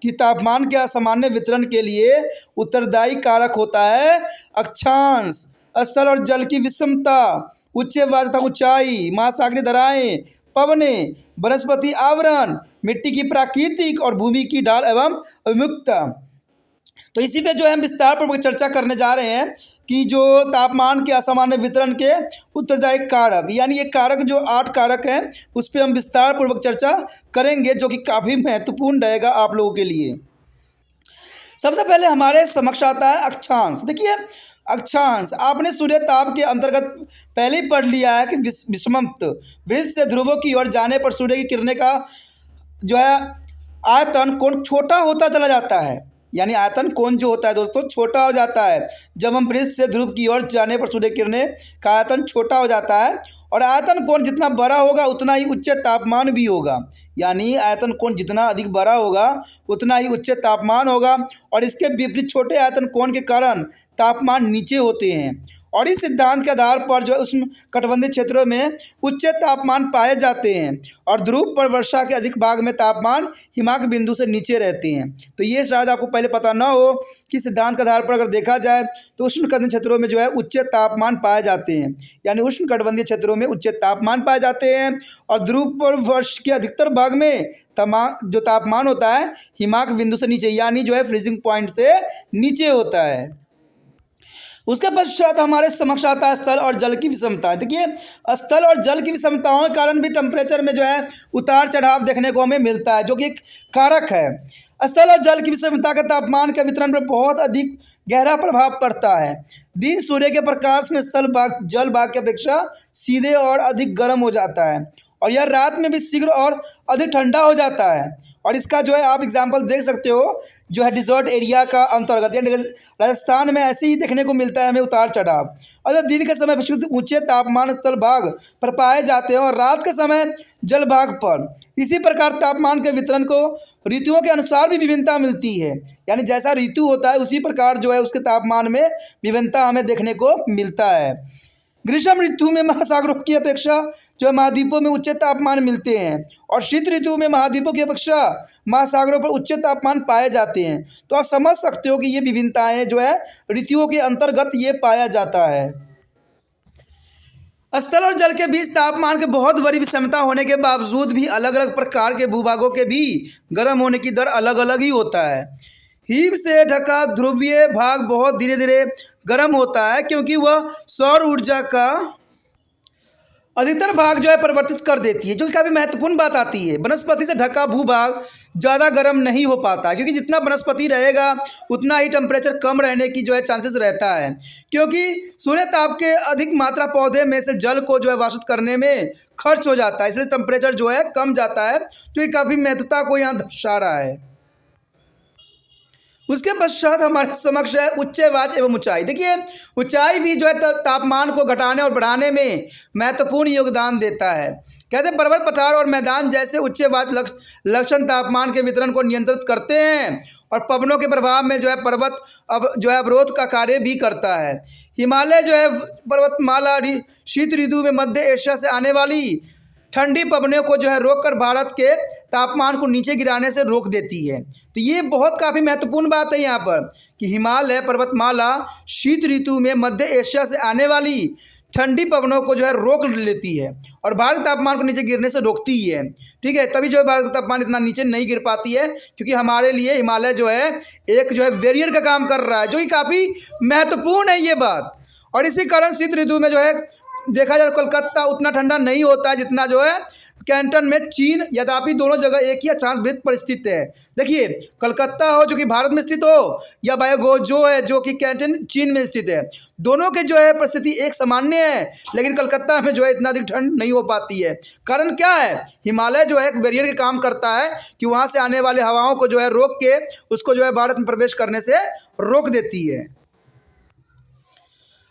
कि तापमान के असामान्य वितरण के लिए उत्तरदायी कारक होता है अक्षांश, स्थल और जल की विषमता, उच्च तथा ऊंचाई, महासागरीय धाराएं, पवनें, वनस्पति आवरण, मिट्टी की प्राकृतिक और भूमि की ढाल एवं अभिमुखता। तो इसी पे जो है हम विस्तार पूर्वक चर्चा करने जा रहे हैं कि जो तापमान के असामान्य वितरण के उत्तरदायी कारक, यानी ये कारक जो 8 कारक हैं उस पर हम विस्तार पूर्वक चर्चा करेंगे, जो कि काफ़ी महत्वपूर्ण रहेगा आप लोगों के लिए। सबसे पहले हमारे समक्ष आता है अक्षांश। देखिए अक्षांश आपने सूर्य ताप के अंतर्गत पहले ही पढ़ लिया है कि विषमत्व वृत्त से ध्रुवों की ओर जाने पर सूर्य की किरणें का जो है आयतन कोण छोटा होता चला जाता है, यानी आयतन कोण जो होता है दोस्तों छोटा हो जाता है। जब हम वृत्त से ध्रुव की ओर जाने पर सूर्य किरणें का आयतन छोटा हो जाता है, और आयतन कोण जितना बड़ा होगा उतना ही उच्च तापमान भी होगा, यानी आयतन कोण जितना अधिक बड़ा होगा उतना ही उच्च तापमान होगा। और इसके विपरीत छोटे आयतन कोण के कारण तापमान नीचे होते हैं, और इस सिद्धांत के आधार पर जो उष्ण कटिबंधीय क्षेत्रों में उच्च तापमान पाए जाते हैं, और ध्रुव पर वर्षा के अधिक भाग में तापमान हिमांक बिंदु से नीचे रहते हैं। तो ये शायद आपको पहले पता ना हो कि सिद्धांत के आधार पर अगर देखा जाए तो उष्ण कटिबंधीय क्षेत्रों में जो है उच्च तापमान पाए जाते हैं, यानी उष्ण कटिबंधीय क्षेत्रों में उच्च तापमान पाए जाते हैं, और ध्रुव पर वर्ष के अधिकतर भाग में जो तापमान होता है हिमांक बिंदु से नीचे, यानी जो है फ्रीजिंग पॉइंट से नीचे होता है। उसके पश्चात हमारे समक्ष आता है स्थल और जल की विषमता। देखिए स्थल और जल की विषमताओं के कारण भी टेम्परेचर में जो है उतार चढ़ाव देखने को हमें मिलता है, जो कि एक कारक है। स्थल और जल की विषमता का तापमान के वितरण पर बहुत अधिक गहरा प्रभाव पड़ता है। दिन सूर्य के प्रकाश में स्थल भाग जल भाग की अपेक्षा सीधे और अधिक गर्म हो जाता है, और यह रात में भी शीघ्र और अधिक ठंडा हो जाता है। और इसका जो है आप एग्जाम्पल देख सकते हो, जो है डिजर्ट एरिया का अंतर्गत, यानी राजस्थान में ऐसे ही देखने को मिलता है हमें उतार चढ़ाव। और दिन के समय विश्व ऊंचे तापमान स्थल भाग पर पाए जाते हैं और रात के समय जल भाग पर। इसी प्रकार तापमान के वितरण को ऋतुओं के अनुसार भी विभिन्नता मिलती है, यानी जैसा ऋतु होता है उसी प्रकार जो है उसके तापमान में विभिन्नता हमें देखने को मिलता है। ग्रीष्म ऋतु में महासागरों की अपेक्षा जो है महाद्वीपों में उच्च तापमान मिलते हैं, और शीत ऋतु में महाद्वीपों की अपेक्षा महासागरों पर उच्च तापमान पाए जाते हैं। तो आप समझ सकते हो कि ये विभिन्नताएं जो है ऋतुओं के अंतर्गत ये पाया जाता है। स्थल और जल के बीच तापमान के बहुत बड़ी विषमता होने के बावजूद भी अलग अलग प्रकार के भूभागों के भी गर्म होने की दर अलग अलग ही होता है। हिम से ढका ध्रुवीय भाग बहुत धीरे धीरे गर्म होता है, क्योंकि वह सौर ऊर्जा का अधिकतर भाग जो है परिवर्तित कर देती है, जो कि काफ़ी महत्वपूर्ण बात आती है। वनस्पति से ढका भूभाग ज़्यादा गर्म नहीं हो पाता, क्योंकि जितना वनस्पति रहेगा उतना ही टेम्परेचर कम रहने की जो है चांसेस रहता है, क्योंकि सूर्य ताप के अधिक मात्रा पौधे में से जल को जो है वाष्पित करने में खर्च हो जाता है, इसलिए टेम्परेचर जो है कम जाता है, जो कि काफ़ी महत्वता को यहाँ दर्शा रहा है। उसके पश्चात हमारे समक्ष है उच्च वाच एवं ऊंचाई। देखिए ऊंचाई भी जो है तापमान को घटाने और बढ़ाने में महत्वपूर्ण योगदान देता है। कहते हैं पर्वत पठार और मैदान जैसे उच्च वाच लक्षण तापमान के वितरण को नियंत्रित करते हैं, और पवनों के प्रभाव में जो है पर्वत जो है अवरोध का कार्य भी करता है। हिमालय जो है पर्वतमाला शीत ऋतु में मध्य एशिया से आने वाली ठंडी पवनों को जो है रोककर भारत के तापमान को नीचे गिराने से रोक देती है। तो ये बहुत काफ़ी महत्वपूर्ण बात है यहाँ पर कि हिमालय पर्वतमाला शीत ऋतु में मध्य एशिया से आने वाली ठंडी पवनों को जो है रोक लेती है और भारत तापमान को नीचे गिरने से रोकती ही है। ठीक है, तभी जो है भारत का तापमान इतना नीचे नहीं गिर पाती है, क्योंकि हमारे लिए हिमालय जो है एक जो है बैरियर का काम कर रहा है, जो कि काफ़ी महत्वपूर्ण है ये बात। और इसी कारण शीत ऋतु में जो है देखा जाए कोलकाता उतना ठंडा नहीं होता है जितना जो है कैंटन में चीन, यद्यपि दोनों जगह एक ही अक्षांश वृत्त पर स्थित है। देखिए कलकत्ता हो जो कि भारत में स्थित हो, या बायोगोजो है जो कि कैंटन चीन में स्थित है, दोनों के जो है परिस्थिति एक सामान्य है, लेकिन कलकत्ता में जो है इतना अधिक ठंड नहीं हो पाती है। कारण क्या है, हिमालय जो है एक बैरियर का काम करता है कि वहाँ से आने वाले हवाओं को जो है रोक के उसको जो है भारत में प्रवेश करने से रोक देती है।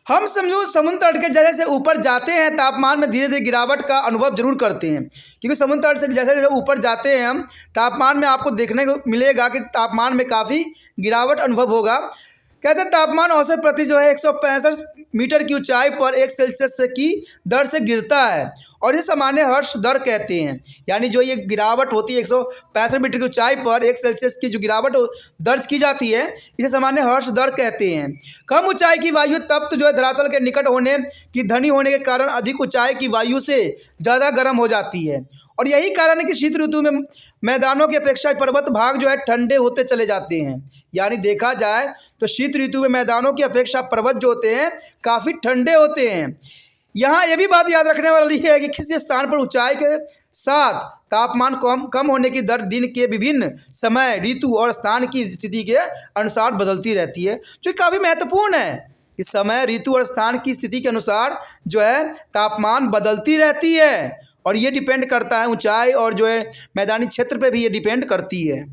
हम समझो समुद्र तट के जैसे ऊपर जाते हैं तापमान में धीरे धीरे गिरावट का अनुभव जरूर करते हैं, क्योंकि समुद्र तट से जैसे जैसे ऊपर जाते हैं हम तापमान में आपको देखने को मिलेगा कि तापमान में काफ़ी गिरावट अनुभव होगा। कहते हैं तापमान औसत प्रति जो है 165 मीटर की ऊंचाई पर 1 सेल्सियस से की दर से गिरता है और ये सामान्य हर्ष दर कहते हैं। यानी जो ये गिरावट होती है 165 मीटर की ऊंचाई पर 1 सेल्सियस की जो गिरावट दर्ज की जाती है, इसे सामान्य हर्ष दर कहते हैं। कम ऊंचाई की वायु तप्त जो है धरातल के निकट होने की धनी होने के कारण अधिक ऊंचाई की वायु से ज़्यादा गर्म हो जाती है और यही कारण है कि शीत ऋतु में मैदानों की अपेक्षा पर्वत भाग जो है ठंडे होते चले जाते हैं। यानी देखा जाए तो शीत ऋतु में मैदानों की अपेक्षा पर्वत जो होते हैं काफ़ी ठंडे होते हैं। यहाँ ये भी बात याद रखने वाली है कि किसी स्थान पर ऊंचाई के साथ तापमान कम होने की दर दिन के विभिन्न समय, ऋतु और स्थान की स्थिति के अनुसार बदलती रहती है, जो काफ़ी महत्वपूर्ण है। इस समय, ऋतु और स्थान की स्थिति के अनुसार जो है तापमान बदलती रहती है और ये डिपेंड करता है ऊंचाई और जो है मैदानी क्षेत्र पे भी ये डिपेंड करती है।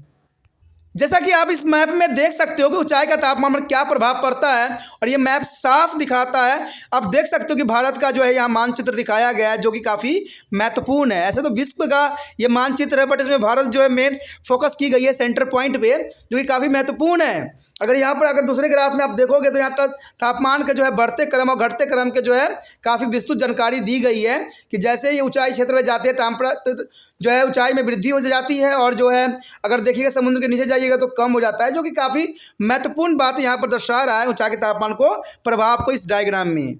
जैसा कि आप इस मैप में देख सकते हो कि ऊंचाई का तापमान पर क्या प्रभाव पड़ता है और ये मैप साफ दिखाता है। आप देख सकते हो कि भारत का जो है यहाँ मानचित्र दिखाया गया है, जो कि काफ़ी महत्वपूर्ण है। ऐसे तो विश्व का ये मानचित्र है, बट इसमें भारत जो है मेन फोकस की गई है सेंटर पॉइंट पे, जो कि काफ़ी महत्वपूर्ण है। अगर दूसरे ग्राफ में आप देखोगे तो यहाँ तापमान के जो है बढ़ते क्रम और घटते क्रम के जो है काफ़ी विस्तृत जानकारी दी गई है कि जैसे ये ऊंचाई क्षेत्र में जाते हैं टेम्परेचर जो है ऊंचाई में वृद्धि हो जाती है और जो है अगर देखिएगा समुद्र के नीचे जाइएगा तो कम हो जाता है, जो कि काफ़ी महत्वपूर्ण बात यहाँ पर दर्शा रहा है ऊंचाई के तापमान को प्रभाव को इस डायग्राम में।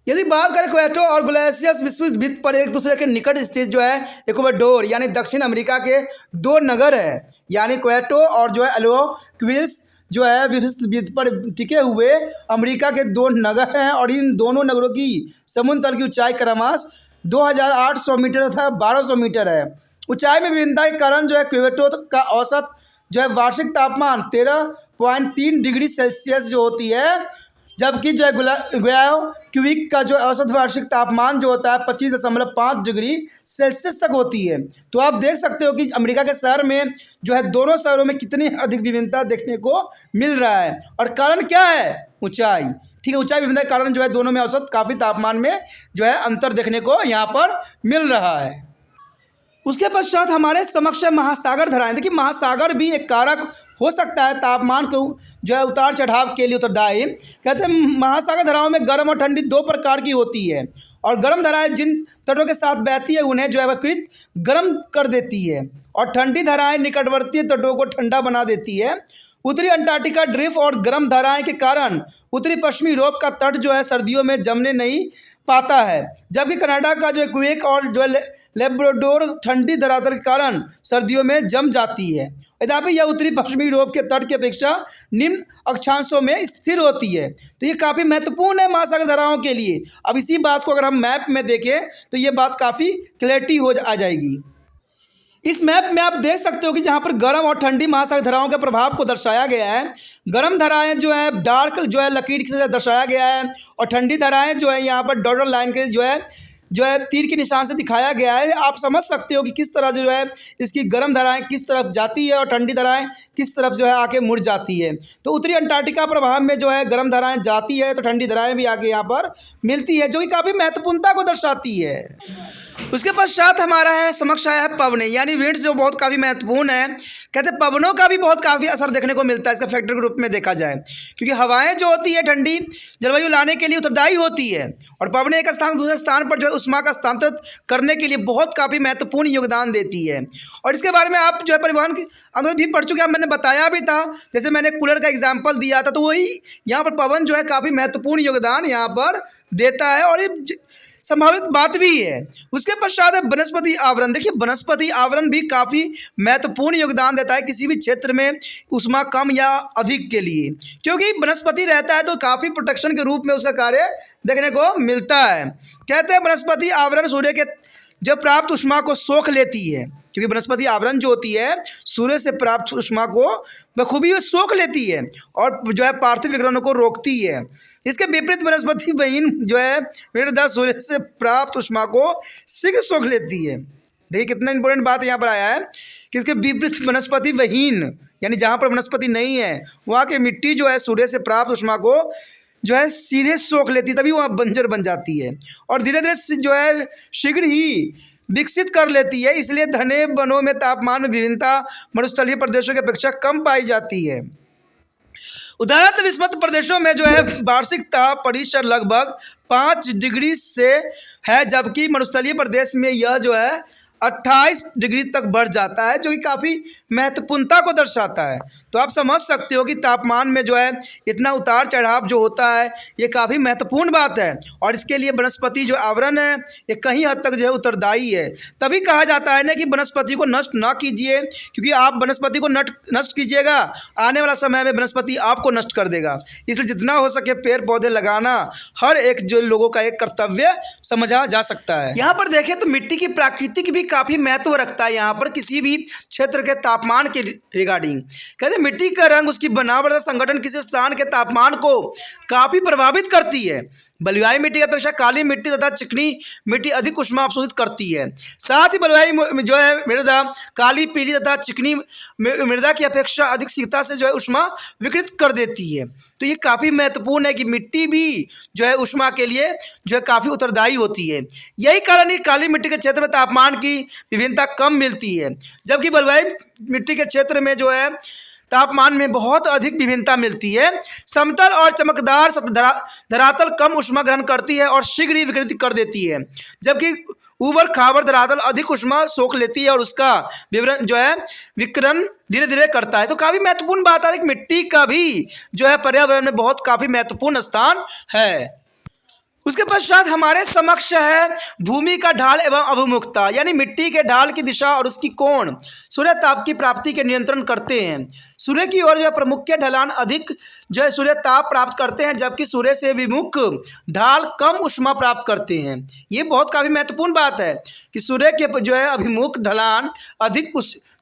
यदि बात करें क्वेटो और ग्लेशियस विश्व भित्ति पर एक दूसरे के निकट स्थित जो है इक्वाडोर यानी दक्षिण अमेरिका के दो नगर है, यानी क्वेटो और जो है अल्बुकर्क जो है विश्व भित्ति पर टिके हुए अमेरिका के दो नगर हैं और इन दोनों नगरों की समुद्र तल की ऊंचाई क्रमशः 2800 मीटर तथा 1200 मीटर है। ऊंचाई में विभिन्नता के कारण जो है क्वेटो का औसत जो है वार्षिक तापमान 13.3 डिग्री सेल्सियस जो होती है, जबकि जो है ग्वायाक्विक का जो औसत वार्षिक तापमान जो होता है 25.5 डिग्री सेल्सियस तक होती है। तो आप देख सकते हो कि अमेरिका के शहर में जो है दोनों शहरों में कितनी अधिक विभिन्नता देखने को मिल रहा है और कारण क्या है? ऊंचाई। ठीक है, ऊंचाई विभिन्नता के कारण जो है दोनों में औसत काफ़ी तापमान में जो है अंतर देखने को यहाँ पर मिल रहा है। उसके पश्चात हमारे समक्ष महासागर धराएं। देखिए, महासागर भी एक कारक हो सकता है तापमान को जो है उतार चढ़ाव के लिए उत्तरदायी। कहते हैं महासागर धाराओं में गर्म और ठंडी दो प्रकार की होती है और गर्म धाराएं जिन तटों के साथ बहती है उन्हें जो है वकृत गर्म कर देती है और ठंडी धाराएं निकटवर्ती तटों को ठंडा बना देती है। उत्तरी अंटार्कटिका ड्रिफ्ट और गर्म धाराएं के कारण उत्तरी पश्चिमी यूरोप का तट जो है सर्दियों में जमने नहीं पाता है, जबकि कनाडा का जो क्वेक और जो लेब्राडोर ठंडी धरातल के कारण सर्दियों में जम जाती है। यद्यपि यह उत्तरी पश्चिमी यूरोप के तट की अपेक्षा निम्न अक्षांशों में स्थिर होती है। तो ये काफ़ी महत्वपूर्ण है महासागर धाराओं के लिए। अब इसी बात को अगर हम मैप में देखें तो ये बात काफ़ी क्लैरिटी आ जाएगी। इस मैप में आप देख सकते हो कि जहाँ पर गर्म और ठंडी महासागर धाराओं के प्रभाव को दर्शाया गया है। गर्म धाराएं जो है डार्क जो है लकीर से दर्शाया गया है और ठंडी धाराएं जो है यहाँ पर डॉटेड लाइन के जो है तीर के निशान से दिखाया गया है। आप समझ सकते हो कि किस तरह जो है इसकी गर्म धाराएं किस तरफ जाती है और ठंडी धाराएं किस तरफ जो है आके मुड़ जाती है। तो उत्तरी अंटार्कटिका प्रभाव में जो है गर्म धाराएं जाती है तो ठंडी धाराएं भी आके यहाँ पर मिलती है, जो कि काफ़ी महत्वपूर्णता को दर्शाती है। उसके पश्चात हमारा है समक्ष आया है पवने, यानी विंड्स, जो बहुत काफ़ी महत्वपूर्ण है। कहते हैं पवनों का भी बहुत काफ़ी असर देखने को मिलता है इसका फैक्टर के रूप में देखा जाए, क्योंकि हवाएं जो होती है ठंडी जलवायु लाने के लिए उत्तरदायी होती है और पवनें एक स्थान दूसरे स्थान पर जो है उष्मा का स्थानांतरित करने के लिए बहुत काफ़ी महत्वपूर्ण योगदान देती है। और इसके बारे में आप जो है परिवहन के अंदर भी पढ़ चुके हैं, मैंने बताया भी था, जैसे मैंने कूलर का एग्जाम्पल दिया था, तो वही यहाँ पर पवन जो है काफ़ी महत्वपूर्ण योगदान यहाँ पर देता है और ये संभावित बात भी है। उसके पश्चात है वनस्पति आवरण। देखिए, वनस्पति आवरण भी काफ़ी महत्वपूर्ण योगदान देता है किसी भी क्षेत्र में ऊष्मा कम या अधिक के लिए, क्योंकि वनस्पति रहता है तो काफ़ी प्रोटेक्शन के रूप में उसका कार्य देखने को मिलता है। कहते हैं वनस्पति आवरण सूर्य के जो प्राप्त ऊष्मा को सोख लेती है, क्योंकि वनस्पति आवरण जो होती है सूर्य से प्राप्त ऊष्मा को बखूबी सोख लेती है और जो है पार्थिव विकिरणों को रोकती है। इसके विपरीत वनस्पति विहीन जो है विकिरण सूर्य से प्राप्त ऊष्मा को शीघ्र सोख लेती है। देखिए कितना इंपॉर्टेंट बात यहाँ पर आया है कि इसके विपरीत वनस्पति विहीन, यानी जहाँ पर वनस्पति नहीं है वहाँ की मिट्टी जो है सूर्य से प्राप्त ऊष्मा को जो है सीधे सोख लेती है, तभी वह बंजर बन जाती है और धीरे धीरे जो है शीघ्र ही विकसित कर लेती है। इसलिए घने वनों में तापमान में विभिन्नता मरुस्थलीय प्रदेशों की अपेक्षा कम पाई जाती है। उदाहरणतः विषमत प्रदेशों में जो है वार्षिक ताप परिसर लगभग 5 डिग्री से है, जबकि मरुस्थलीय प्रदेश में यह जो है 28 डिग्री तक बढ़ जाता है, जो कि काफ़ी महत्वपूर्णता को दर्शाता है। तो आप समझ सकते हो कि तापमान में जो है इतना उतार चढ़ाव जो होता है ये काफ़ी महत्वपूर्ण बात है, और इसके लिए वनस्पति जो आवरण है ये कहीं हद तक जो है उत्तरदायी है। तभी कहा जाता है ना कि वनस्पति को नष्ट ना कीजिए, क्योंकि आप वनस्पति को नष्ट कीजिएगा, आने वाला समय में वनस्पति आपको नष्ट कर देगा। इसलिए जितना हो सके पेड़ पौधे लगाना हर एक जो लोगों का एक कर्तव्य समझा जा सकता है। यहाँ पर देखें तो मिट्टी की प्राकृतिक भी काफ़ी महत्व रखता है यहाँ पर किसी भी क्षेत्र के तापमान के रिगार्डिंग। कहते मिट्टी का रंग, उसकी बनावट और संगठन किसी स्थान के तापमान को काफ़ी प्रभावित करती है। बलुआई मिट्टी की अपेक्षा काली मिट्टी तथा चिकनी मिट्टी अधिक ऊष्मा अवशोषित करती है। साथ ही बलुआई जो है मृदा काली, पीली तथा चिकनी मृदा की अपेक्षा अधिक शीघ्रता से जो है ऊष्मा विकृत कर देती है। तो ये काफ़ी महत्वपूर्ण है कि मिट्टी भी जो है ऊष्मा के लिए जो है काफ़ी उत्तरदायी होती है। यही कारण है काली मिट्टी के क्षेत्र में तापमान की विभिन्नता कम मिलती है, जबकि बलुआई मिट्टी के क्षेत्र में जो है तापमान में बहुत अधिक विभिन्नता मिलती है। समतल और चमकदार धरातल कम ऊष्मा ग्रहण करती है और शीघ्र ही विकृत कर देती है, जबकि ऊबड़ खाबड़ धरातल अधिक ऊष्मा सोख लेती है और उसका विवरण जो है विकिरण धीरे धीरे करता है। तो काफ़ी महत्वपूर्ण बात है कि मिट्टी का भी जो है पर्यावरण में बहुत काफ़ी महत्वपूर्ण स्थान है। उसके पश्चात हमारे समक्ष है भूमि का ढाल एवं अभिमुखता, यानी मिट्टी के ढाल की दिशा और उसकी कोण सूर्य ताप की प्राप्ति के नियंत्रण करते हैं। सूर्य की ओर जो प्रमुख ढलान अधिक जो है सूर्य ताप प्राप्त करते हैं, जबकि सूर्य से विमुख ढाल कम ऊष्मा प्राप्त करते हैं। ये बहुत काफ़ी महत्वपूर्ण बात है कि सूर्य के जो है अभिमुख ढलान अधिक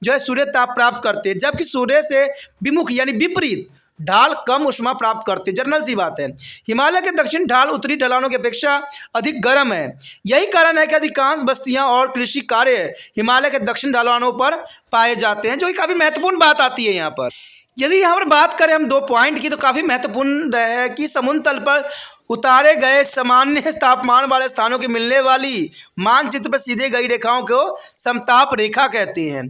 जो है सूर्य ताप प्राप्त करते हैं, जबकि सूर्य से विमुख यानी विपरीत ढाल कम ऊष्मा प्राप्त करते, जनरल सी बात है। हिमालय के दक्षिण ढाल उत्तरी ढलानों की अपेक्षा अधिक गर्म है। यही कारण है कि अधिकांश बस्तियां और कृषि कार्य हिमालय के दक्षिण ढलानों पर पाए जाते हैं, जो कि काफ़ी महत्वपूर्ण बात आती है यहाँ पर। यदि यहाँ पर बात करें हम 2 पॉइंट की, तो काफ़ी महत्वपूर्ण है कि समुद्र तल पर उतारे गए सामान्य तापमान वाले स्थानों की मिलने वाली मानचित्र पर सीधे गई रेखाओं को समताप रेखा कहते हैं।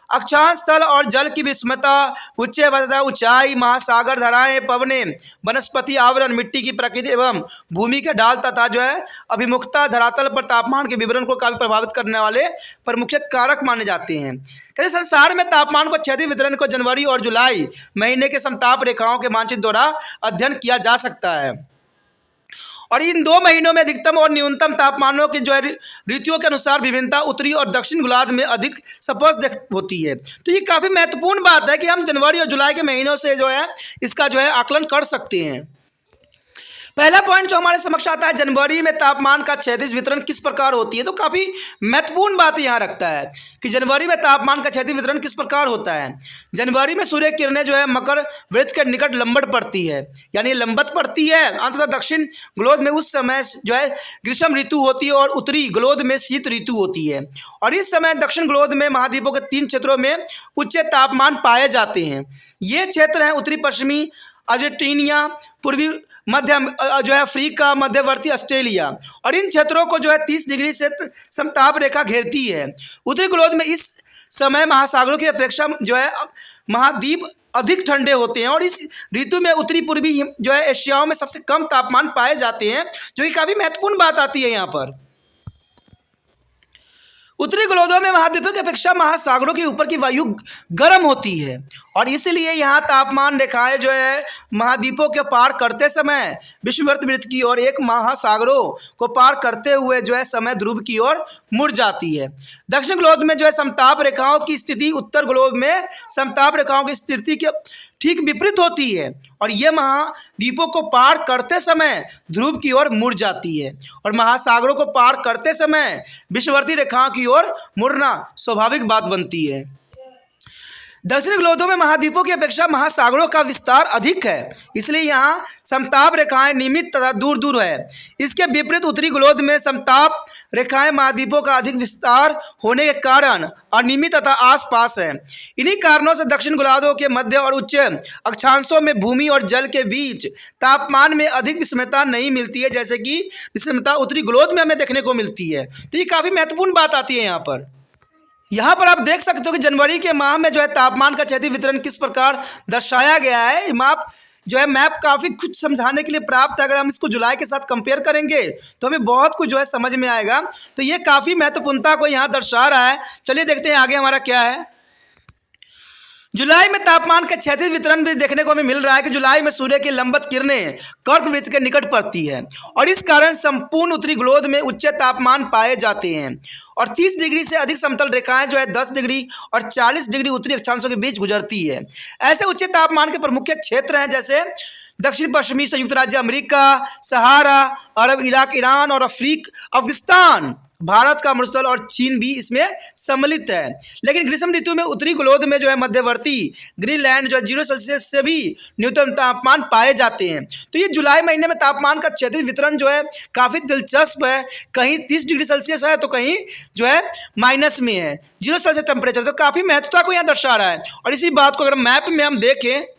अक्षांश तल और जल की विषमता, उच्च तथा ऊंचाई, महासागर, धाराएं, पवनें, वनस्पति आवरण, मिट्टी की प्रकृति एवं भूमि के ढाल तथा जो है अभिमुखता धरातल पर तापमान के विवरण को काफ़ी प्रभावित करने वाले प्रमुख कारक माने जाते हैं। कहते संसार में तापमान को क्षैतिज वितरण को जनवरी और जुलाई महीने के समताप रेखाओं के मानचित्र द्वारा अध्ययन किया जा सकता है, और इन 2 महीनों में अधिकतम और न्यूनतम तापमानों की जो है ऋतुओं के अनुसार विभिन्नता उत्तरी और दक्षिण गोलार्ध में अधिक स्पष्ट होती है। तो ये काफ़ी महत्वपूर्ण बात है कि हम जनवरी और जुलाई के महीनों से जो है इसका जो है आकलन कर सकते हैं। पहला पॉइंट जो हमारे समक्ष आता है, जनवरी में तापमान का क्षैतिज वितरण किस प्रकार होती है। तो काफ़ी महत्वपूर्ण बात यहाँ रखता है कि जनवरी में तापमान का क्षैतिज वितरण किस प्रकार होता है। जनवरी में सूर्य किरणें जो है मकर वृत्त के निकट लंबवत पड़ती है, यानी लंबवत पड़ती है। अंततः दक्षिण गोलार्ध में उस समय जो है ग्रीष्म ऋतु होती है और उत्तरी गोलार्ध में शीत ऋतु होती है, और इस समय दक्षिण गोलार्ध में महाद्वीपों के 3 क्षेत्रों में उच्च तापमान पाए जाते हैं। ये क्षेत्र हैं उत्तरी पश्चिमी अर्जेंटीना, पूर्वी मध्य जो है अफ्रीका, मध्यवर्ती ऑस्ट्रेलिया, और इन क्षेत्रों को जो है 30 डिग्री से समताप रेखा घेरती है। उत्तरी गोलार्ध में इस समय महासागरों की अपेक्षा जो है महाद्वीप अधिक ठंडे होते हैं, और इस ऋतु में उत्तरी पूर्वी जो है एशियाओं में सबसे कम तापमान पाए जाते हैं, जो कि काफ़ी महत्वपूर्ण बात आती है यहाँ पर। उत्तरी गोलार्ध में महाद्वीपों की अपेक्षा महासागरों के ऊपर की वायु गर्म होती है, और इसलिए यहाँ तापमान रेखाएं जो है महाद्वीपों के पार करते समय विषुववृत्त वृत्त की ओर, एक महासागरों को पार करते हुए जो है समय ध्रुव की ओर मुड़ जाती है। दक्षिण गोलार्ध में जो है समताप रेखाओं की स्थिति उत्तर गोलार्ध में समताप रेखाओं की स्थिति के ठीक विपरीत होती है, और यह महाद्वीपों को पार करते समय ध्रुव की ओर मुड़ जाती है, और महासागरों को पार करते समय विषुववर्ती रेखाओं की ओर मुड़ना स्वाभाविक बात बनती है। दक्षिण गोलार्ध में महाद्वीपों की अपेक्षा महासागरों का विस्तार अधिक है, इसलिए यहाँ समताप रेखाएं नियमित तथा दूर दूर है। इसके विपरीत उत्तरी गोलार्ध में समताप रेखाएं महाद्वीपों का अधिक विस्तार होने के कारण अनियमित तथा आसपास है। इन्हीं कारणों से दक्षिण गोलार्धों के मध्य और उच्च अक्षांशों में भूमि और जल के बीच तापमान में अधिक विषमता नहीं मिलती है, जैसे कि विषमता उत्तरी गोलार्ध में हमें देखने को मिलती है। तो ये काफ़ी महत्वपूर्ण बात आती है यहाँ पर आप देख सकते हो कि जनवरी के माह में जो है तापमान का क्षैतिज वितरण किस प्रकार दर्शाया गया है। माप जो है मैप काफ़ी कुछ समझाने के लिए प्राप्त है। अगर हम इसको जुलाई के साथ कंपेयर करेंगे तो हमें बहुत कुछ जो है समझ में आएगा। तो ये काफ़ी महत्वपूर्णता को यहाँ दर्शा रहा है। चलिए देखते हैं आगे हमारा क्या है। जुलाई में तापमान का क्षैतिज वितरण भी देखने को हमें मिल रहा है कि जुलाई में सूर्य की लंबवत किरणें कर्क वृत्त के निकट पड़ती है और इस कारण संपूर्ण उत्तरी गोलद में उच्च तापमान पाए जाते हैं और 30 डिग्री से अधिक समतल रेखाएं जो है 10 डिग्री और 40 डिग्री उत्तरी अक्षांशों के बीच गुजरती है। ऐसे उच्च तापमान के प्रमुख क्षेत्र हैं जैसे दक्षिण पश्चिमी संयुक्त राज्य अमेरिका, सहारा, अरब, इराक, ईरान और अफगानिस्तान, भारत का अमृतसर और चीन भी इसमें सम्मिलित है। लेकिन ग्रीष्म ऋतु में उत्तरी गोलद में जो है मध्यवर्ती ग्रीनलैंड जो है 0 सेल्सियस से भी न्यूनतम तापमान पाए जाते हैं। तो ये जुलाई महीने में तापमान का क्षैतिज वितरण जो है काफ़ी दिलचस्प है। कहीं 30 डिग्री सेल्सियस है तो कहीं जो है माइनस में है 0 सेल्सियस टेम्परेचर। तो काफ़ी महत्वता को यहाँ दर्शा रहा है। और इसी बात को अगर मैप में हम देखें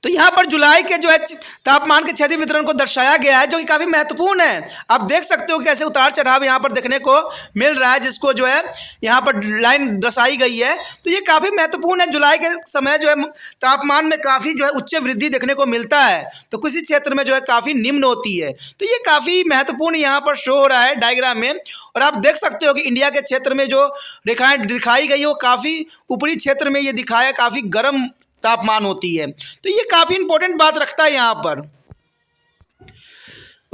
तो यहाँ पर जुलाई के जो है तापमान के क्षैतिज वितरण को दर्शाया गया है, जो कि काफ़ी महत्वपूर्ण है। आप देख सकते हो कि कैसे उतार चढ़ाव यहाँ पर देखने को मिल रहा है, जिसको जो है यहाँ पर लाइन दर्शाई गई है। तो ये काफ़ी महत्वपूर्ण है। जुलाई के समय जो है तापमान में काफ़ी जो है उच्च वृद्धि देखने को मिलता है, तो किसी क्षेत्र में जो है काफ़ी निम्न होती है। तो ये काफ़ी महत्वपूर्ण यहाँ पर शो हो रहा है डायग्राम में। और आप देख सकते हो कि इंडिया के क्षेत्र में जो रेखाएँ दिखाई गई है वो काफ़ी ऊपरी क्षेत्र में ये दिखाया काफ़ी गर्म तापमान होती है। तो ये काफ़ी इंपॉर्टेंट बात रखता है यहाँ पर।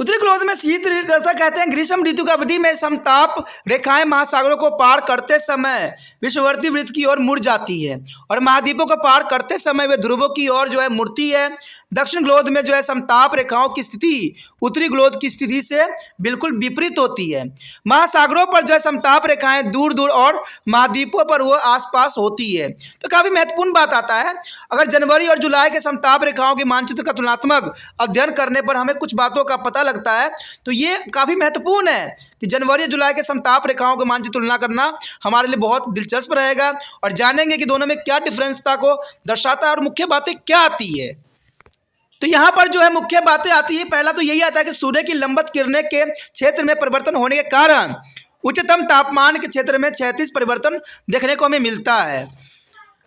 उत्तरी गोलद में शीत ऋतु कहते हैं ग्रीष्म ऋतु की अवधि में समताप रेखाएं महासागरों को पार करते समय विषुववर्ती वृत्त की ओर मुड़ जाती है और महाद्वीपों को पार करते समय वे ध्रुवों की ओर जो है मुड़ती है। दक्षिण गोलद में जो है समताप रेखाओं की स्थिति उत्तरी गोलद की स्थिति से बिल्कुल विपरीत होती है। महासागरों पर जो है समताप रेखाएं दूर दूर और महाद्वीपों पर वो आसपास होती है। तो काफ़ी महत्वपूर्ण बात आता है। अगर जनवरी और जुलाई के समताप रेखाओं के मानचित्र का तुलनात्मक अध्ययन करने पर हमें कुछ बातों का पता लगता है। तो ये काफ़ी महत्वपूर्ण है कि जनवरी और जुलाई के समताप रेखाओं के मानचित्र तुलना करना हमारे लिए बहुत दिलचस्प रहेगा और जानेंगे कि दोनों में क्या डिफरेंसता को दर्शाता है और मुख्य बातें क्या आती है। तो यहाँ पर जो है मुख्य बातें आती है। पहला तो यही आता है कि सूर्य की लंबवत किरणें के क्षेत्र में परिवर्तन होने के कारण उच्चतम तापमान के क्षेत्र में क्षैतिज परिवर्तन देखने को हमें मिलता है।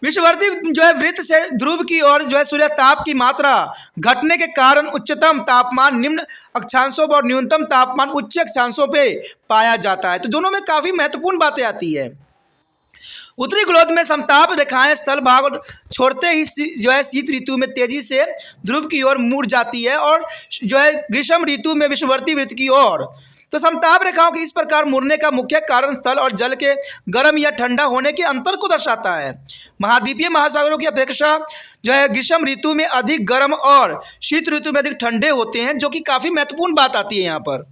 विषुववर्ती जो है वृत्त से ध्रुव की ओर जो है सूर्य ताप की मात्रा घटने के कारण उच्चतम तापमान निम्न अक्षांशों पर और न्यूनतम तापमान उच्च अक्षांशों पे पाया जाता है। तो दोनों में काफ़ी महत्वपूर्ण बातें आती है। उत्तरी गोलद में समताप रेखाएं स्थल भाग छोड़ते ही जो है शीत ऋतु में तेजी से ध्रुव की ओर मुड़ जाती है और जो है ग्रीष्म ऋतु में विषुववर्ती वृत्त की ओर। तो समताप रेखाओं के इस प्रकार मुड़ने का मुख्य कारण स्थल और जल के गर्म या ठंडा होने के अंतर को दर्शाता है। महाद्वीपीय महासागरों की अपेक्षा जो है ग्रीष्म ऋतु में अधिक गर्म और शीत ऋतु में अधिक ठंडे होते हैं, जो कि काफ़ी महत्वपूर्ण बात आती है यहाँ पर।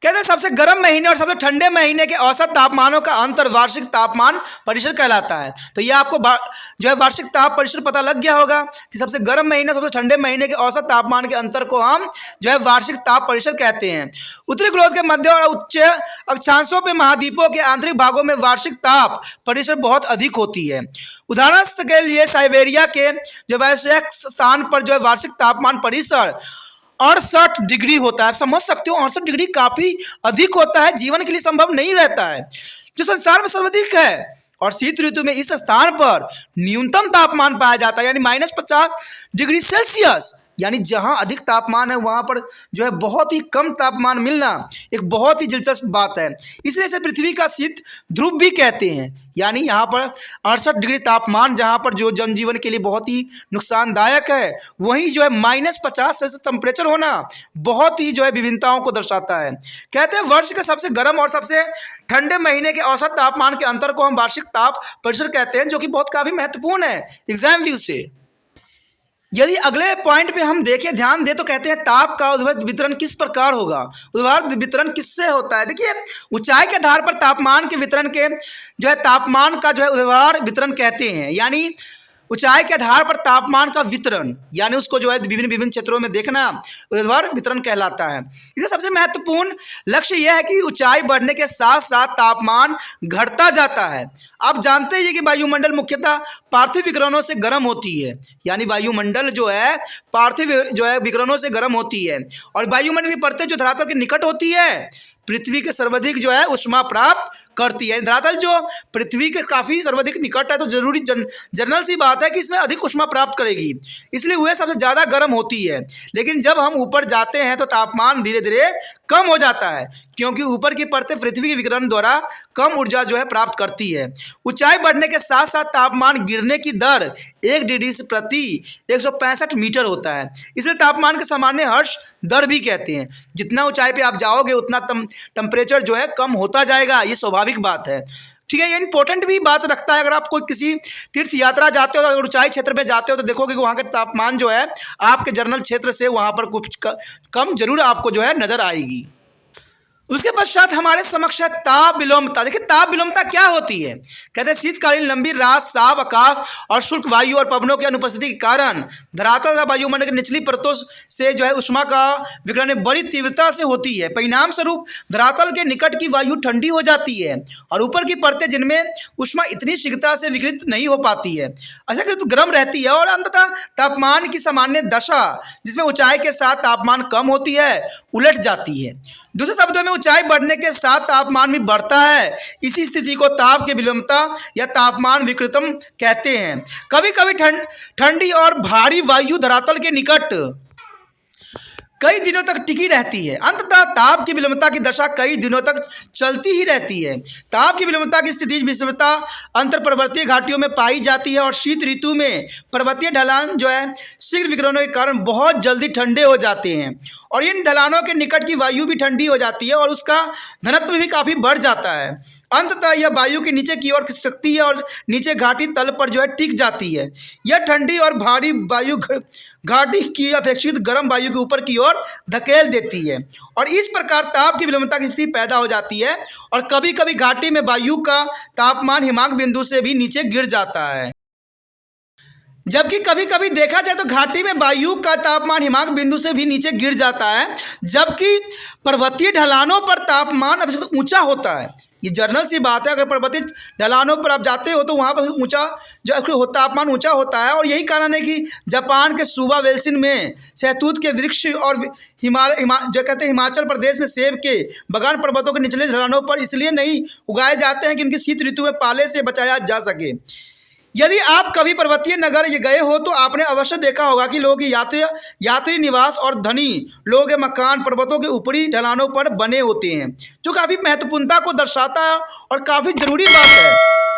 कहते हैं सबसे गर्म महीने और सबसे ठंडे महीने के औसत तापमानों का अंतर वार्षिक तापमान परिसर कहलाता है। तो ये आपको जो है वार्षिक ताप परिसर पता लग गया होगा कि सबसे गर्म महीने सबसे ठंडे महीने के औसत तापमान के अंतर को हम जो है वार्षिक ताप परिसर कहते हैं। उत्तरी गोलद के मध्य और उच्च अक्षांशों पर महाद्वीपों के आंतरिक भागों में वार्षिक ताप परिसर बहुत अधिक होती है। उदाहरण के लिए साइबेरिया के जो वैश्विक स्थान पर जो है वार्षिक तापमान परिसर 68 डिग्री होता है। आप समझ सकते हो 68 डिग्री काफ़ी अधिक होता है, जीवन के लिए संभव नहीं रहता है, जो संसार में सर्वाधिक है। और शीत ऋतु में इस स्थान पर न्यूनतम तापमान पाया जाता है, यानी -50 डिग्री सेल्सियस। यानी जहाँ अधिक तापमान है वहाँ पर जो है बहुत ही कम तापमान मिलना एक बहुत ही दिलचस्प बात है। इसलिए इसे पृथ्वी का शीत ध्रुव भी कहते हैं। यानी यहाँ पर 68 डिग्री तापमान जहाँ पर जो जनजीवन के लिए बहुत ही नुकसानदायक है, वहीं जो है -50 सेल्सियस टेम्परेचर होना बहुत ही जो है विभिन्नताओं को दर्शाता है। कहते हैं वर्ष के सबसे गर्म और सबसे ठंडे महीने के औसत तापमान के अंतर को हम वार्षिक ताप परिसर कहते हैं, जो कि बहुत काफ़ी महत्वपूर्ण है एग्जाम व्यू से। यदि अगले पॉइंट पे हम देखें, ध्यान दें, तो कहते हैं ताप का ऊर्ध्वाधर वितरण किस प्रकार होगा। ऊर्ध्वाधर वितरण किससे होता है? देखिए, ऊंचाई के आधार पर तापमान के वितरण के जो है तापमान का जो है ऊर्ध्वाधर वितरण कहते हैं। यानी ऊंचाई के आधार पर तापमान का वितरण, यानी उसको जो है विभिन्न क्षेत्रों में देखना ऊर्ध्वाधर वितरण कहलाता है। इसका सबसे महत्वपूर्ण लक्ष्य यह है कि ऊंचाई बढ़ने के साथ साथ तापमान घटता जाता है। आप जानते हैं कि वायुमंडल मुख्यतः पार्थिव विकिरणों से गर्म होती है। यानी वायुमंडल जो है पार्थिव जो है विकिरणों से गर्म होती है और वायुमंडल की परतें जो धरातल के निकट होती है पृथ्वी के सर्वाधिक जो है ऊष्मा प्राप्त करती है। धरातल जो पृथ्वी के काफ़ी सर्वाधिक निकट है तो जरूरी जनरल सी बात है कि इसमें अधिक ऊष्मा प्राप्त करेगी, इसलिए वह सबसे ज़्यादा गर्म होती है। लेकिन जब हम ऊपर जाते हैं तो तापमान धीरे धीरे कम हो जाता है, क्योंकि ऊपर की परतें पृथ्वी के विकिरण द्वारा कम ऊर्जा जो है प्राप्त करती है। ऊंचाई बढ़ने के साथ साथ तापमान गिरने की दर 1 डिग्री से प्रति 165 मीटर होता है, इसलिए तापमान के सामान्य हर्ष दर भी कहते हैं। जितना ऊंचाई पे आप जाओगे उतना टेम्परेचर जो है कम होता जाएगा, ये स्वाभाविक बात है। ठीक है, ये इंपॉर्टेंट भी बात रखता है। अगर आप कोई किसी तीर्थ यात्रा जाते हो, अगर ऊंचाई क्षेत्र में जाते हो तो देखोगे कि वहाँ का तापमान जो है आपके जनरल क्षेत्र से वहाँ पर कुछ कम जरूर आपको जो है नजर आएगी। उसके पश्चात हमारे समक्ष है ताप विलोमता। देखिए ताप विलोमता क्या होती है। कहते हैं शीतकालीन लंबी रात, साफ आकाश और शुष्क वायु और पवनों की अनुपस्थिति के कारण धरातल तथा वायुमंडल की निचली परतों से जो है ऊष्मा का विकिरण बड़ी तीव्रता से होती है। परिणाम स्वरूप धरातल के निकट की वायु ठंडी हो जाती है और ऊपर की परतें जिनमें ऊष्मा इतनी शीघ्रता से विकिरित नहीं हो पाती है, अपेक्षाकृत गर्म रहती है और अंततः तापमान की सामान्य दशा जिसमें ऊंचाई के साथ तापमान कम होती है उलट जाती है। दूसरे शब्दों में ऊंचाई बढ़ने के साथ तापमान भी बढ़ता है। इसी स्थिति को ताप की विलोमता या तापमान विकृतम कहते हैं। कभी कभी ठंडी और भारी वायु धरातल के निकट कई दिनों तक टिकी रहती है। अंततः ताप की विलोमता की दशा कई दिनों तक चलती ही रहती है। ताप की विलोमता की स्थिति विषमता अंतर पर्वतीय घाटियों में पाई जाती है और शीत ऋतु में पर्वतीय ढलान जो है शीघ्र विकिरणों के कारण बहुत जल्दी ठंडे हो जाते हैं और इन ढलानों के निकट की वायु भी ठंडी हो जाती है और उसका घनत्व भी काफ़ी बढ़ जाता है। अंततः यह वायु के नीचे की ओर खिसक सकती है और नीचे घाटी तल पर जो है टिक जाती है। यह ठंडी और भारी वायु घाटी की अपेक्षित गर्म वायु के ऊपर की ओर धकेल देती है और इस प्रकार ताप की विलोमता की स्थिति पैदा हो जाती है और कभी कभी घाटी में वायु का तापमान हिमांक बिंदु से भी नीचे गिर जाता है। जबकि कभी कभी देखा जाए तो घाटी में वायु का तापमान हिमांक बिंदु से भी नीचे गिर जाता है, जबकि पर्वतीय ढलानों पर तापमान अपेक्षाकृत ऊंचा होता है। ये जर्नल सी बात है। अगर पर्वतीय ढलानों पर आप जाते हो तो वहाँ पर ऊंचा जो तापमान ऊंचा होता है और यही कारण है कि जापान के सूबा वेल्सिन में शहतूत के वृक्ष और जो कहते हैं हिमाचल प्रदेश में सेब के बगान पर्वतों के निचले ढलानों पर इसलिए नहीं उगाए जाते हैं कि उनकी शीत ऋतु में पाले से बचाया जा सके। यदि आप कभी पर्वतीय नगर ये गए हो तो आपने अवश्य देखा होगा कि लोगों की यात्री निवास और धनी लोगों के मकान पर्वतों के ऊपरी ढलानों पर बने होते हैं, जो काफ़ी महत्वपूर्णता को दर्शाता है और काफ़ी ज़रूरी बात है।